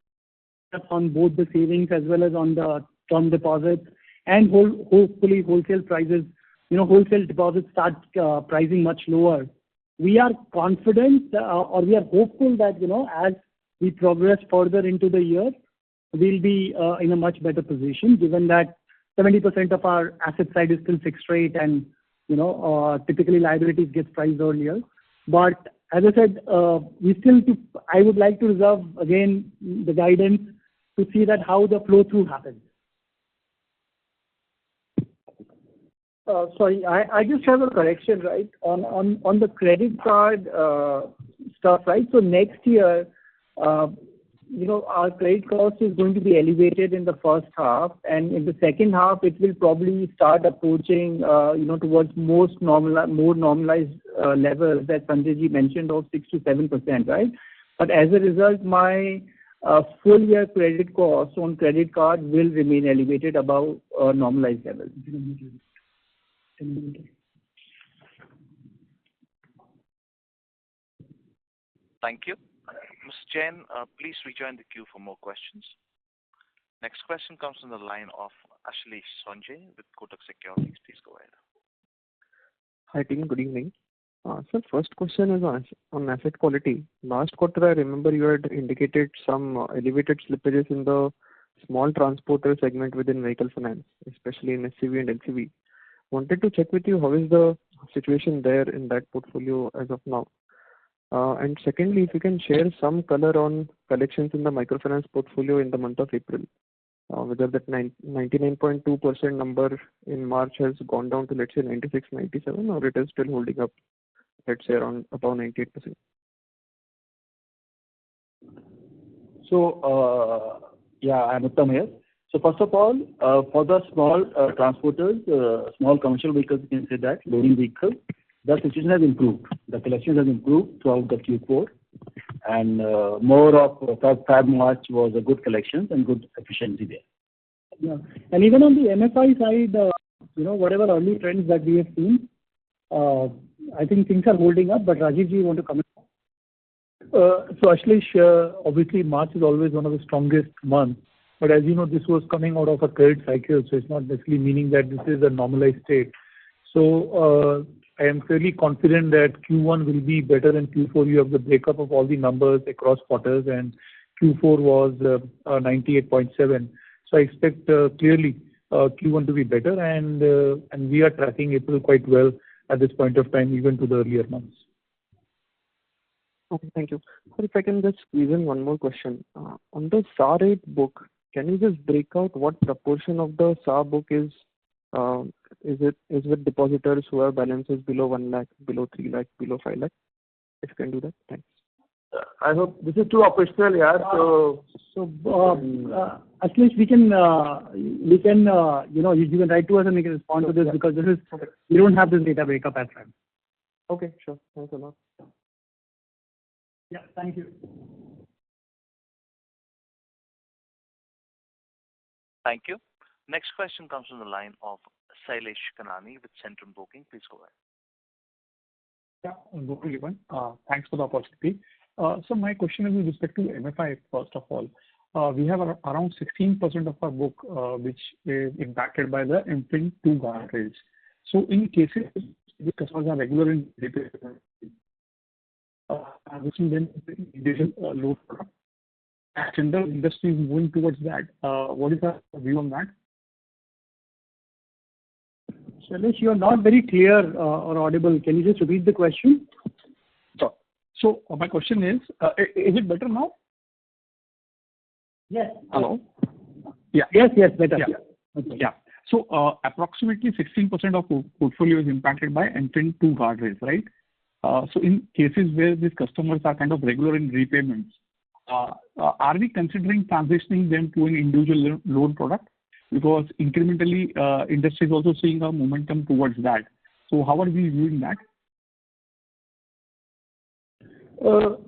steps on both the savings as well as on the term deposits, and hopefully wholesale prices, wholesale deposits start pricing much lower. We are confident or we are hopeful that, as we progress further into the year, we'll be in a much better position given that 70% of our asset side is still fixed rate and, typically liabilities get priced earlier. But as I said, I would like to reserve again the guidance to see that how the flow through happens. Sorry, I just have a correction, right? On the credit card stuff, right? So next year, our credit cost is going to be elevated in the first half, and in the second half, it will probably start approaching, towards more normalized levels that Sanjay mentioned of 6 to 7%, right? But as a result, my full year credit cost on credit card will remain elevated above normalized levels. Thank you. Ms. Jain, please rejoin the queue for more questions. Next question comes from the line of Ashlesh Sonje with Kotak Securities. Please go ahead. Hi, team. Good evening. Sir, first question is on asset quality. Last quarter, I remember you had indicated some elevated slippages in the small transporter segment within vehicle finance, especially in SCV and LCV. Wanted to check with you, how is the situation there in that portfolio as of now? And secondly, if you can share some color on collections in the microfinance portfolio in the month of April, whether that 99.2% number in March has gone down to, let's say, 96, 97, or it is still holding up, let's say, around about 98%. So, I'm Uttam here. So first of all, for the small transporters, small commercial vehicles, you can say that, loading vehicles, the situation has improved. The collections have improved throughout the Q4, and more of Feb March was a good collections and good efficiency there. Yeah, and even on the MFI side, whatever early trends that we have seen, I think things are holding up. But Rajiv, you want to comment? So Ashlesh, obviously March is always one of the strongest months. But as you know, this was coming out of a credit cycle, so it's not necessarily meaning that this is a normalized state. So I am fairly confident that Q1 will be better than Q4. You have the breakup of all the numbers across quarters, and Q4 was 98.7. So I expect clearly Q1 to be better, and we are tracking April quite well at this point of time, even to the earlier months. Okay, thank you. So if I can just squeeze in one more question. On the SA rate book, can you just break out what proportion of the SA book is with depositors who have balances below 1 lakh, below 3 lakh, below 5 lakh? If you can do that, thanks. I hope this is too operational, yeah. So Ashlesh, you can write to us and we can respond to this, because we don't have this data breakup at time. Okay, sure. Thanks a lot. Yeah, thank you. Thank you. Next question comes from the line of Sailesh Kanani with Centrum Broking. Please go ahead. Yeah, good evening. Thanks for the opportunity. So my question is with respect to MFI, first of all. We have around 16% of our book which is impacted by the MFIN 2 guardrails. So in cases the customers are regular in repayment, which will then load product. And the industry is moving towards that. What is your view on that? Shailesh, you are not very clear or audible. Can you just repeat the question? Sure. So my question is it better now? Yes. Hello? Yeah. Yes, better. Yeah. Okay. Yeah. So approximately 16% of portfolio is impacted by MFIN 2 guardrails, right? So in cases where these customers are kind of regular in repayments, are we considering transitioning them to an individual loan product? Because incrementally, industry is also seeing a momentum towards that. So how are we viewing that? So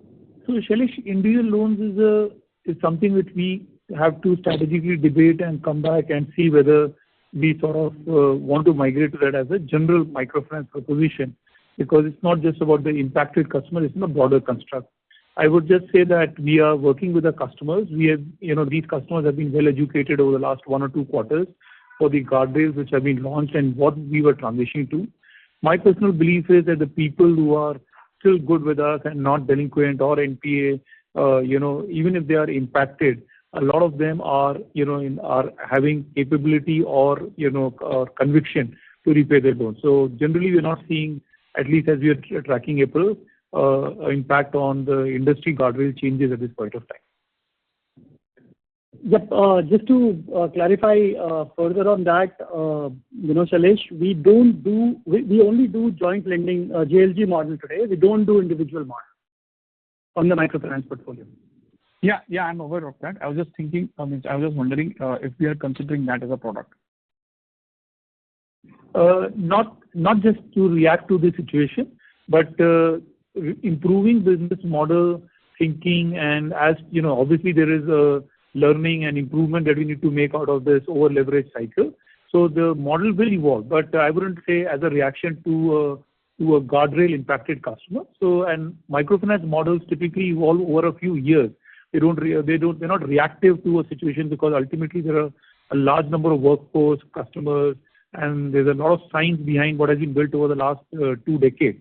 Shailesh, individual loans is something which we have to strategically debate and come back and see whether we sort of want to migrate to that as a general microfinance proposition, because it's not just about the impacted customer, it's in a broader construct. I would just say that we are working with the customers. We have, these customers have been well educated over the last 1 or 2 quarters for the guardrails which have been launched and what we were transitioning to. My personal belief is that the people who are still good with us and not delinquent or NPA, even if they are impacted, a lot of them are, are having capability or conviction to repay their loans. So generally, we're not seeing, at least as we are tracking April, impact on the industry guardrail changes at this point of time. Yep. Just to clarify further on that, Shailesh, we only do joint lending, JLG model today. We don't do individual model on the microfinance portfolio. Yeah, I'm aware of that. I was just thinking, I was just wondering if we are considering that as a product. Not just to react to the situation, but improving business model thinking, and as obviously there is a learning and improvement that we need to make out of this over leverage cycle. So the model will evolve, but I wouldn't say as a reaction to a guardrail impacted customer. So, and microfinance models typically evolve over a few years. They're not reactive to a situation, because ultimately there are a large number of workforce, customers, and there's a lot of science behind what has been built over the last 2 decades.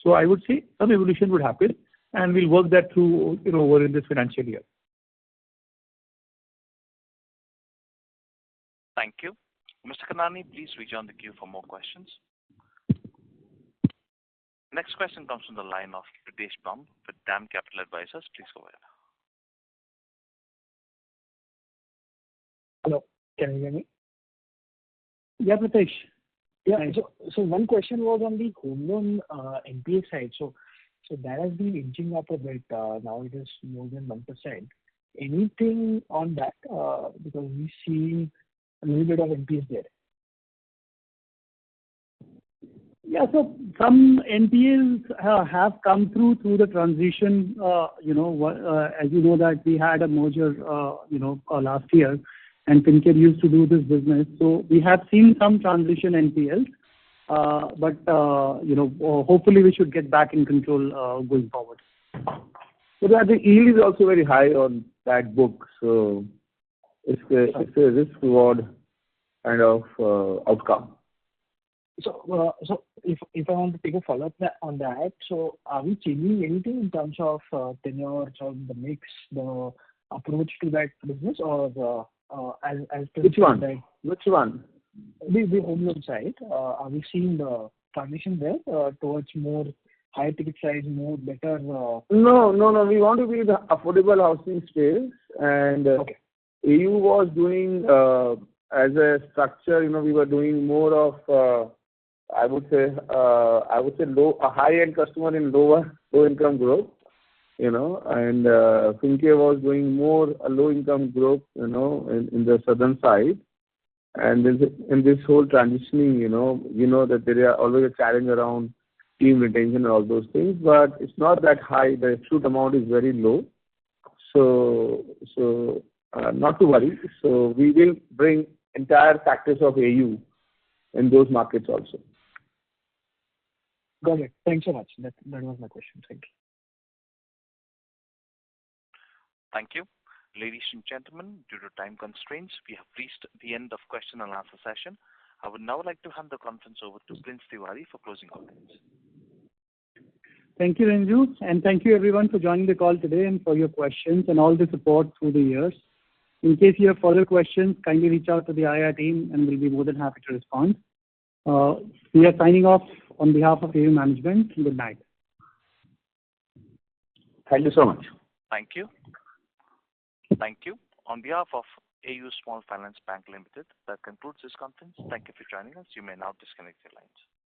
So I would say some evolution would happen, and we'll work that through over in this financial year. Thank you. Mr. Kanani, please rejoin the queue for more questions. Next question comes from the line of Pritesh Bumb with DAM Capital Advisors. Please go ahead. Hello, can you hear me? Yeah, Pritesh. Yeah. So one question was on the home loan NPA side. So that has been inching up a bit. Now it is more than 1%. Anything on that? Because we see a little bit of NPAs there. Yeah, so some NPLs have come through the transition. As you know that we had a merger, last year, and FinCare used to do this business. So we have seen some transition NPLs, but hopefully we should get back in control going forward. So that the yield is also very high on that book, so it's a risk-reward kind of outcome. So if I want to take a follow-up on that, so are we changing anything in terms of tenure, or the mix, the approach to that business, or as Which one? Which one? The home loan side, are we seeing the transition there towards more higher ticket size, more better? No. We want to be in the affordable housing space, and AU was doing as a structure. We were doing more of I would say a high-end customer in low income group, and FinCare was doing more a low-income group, in the southern side. And in this whole transitioning, that there are always a challenge around team retention and all those things, but it's not that high. The absolute amount is very low. So not to worry. So we will bring entire factors of AU in those markets also. Got it. Thanks so much. That was my question. Thank you. Thank you. Ladies and gentlemen, due to time constraints, we have reached the end of question and answer session. I would now like to hand the conference over to Prince Tiwari for closing comments. Thank you, Renju, and thank you everyone for joining the call today and for your questions and all the support through the years. In case you have further questions, kindly reach out to the IR team and we'll be more than happy to respond. We are signing off on behalf of AU management. Good night. Thank you so much. Thank you. Thank you. On behalf of AU Small Finance Bank Limited, that concludes this conference. Thank you for joining us. You may now disconnect your lines.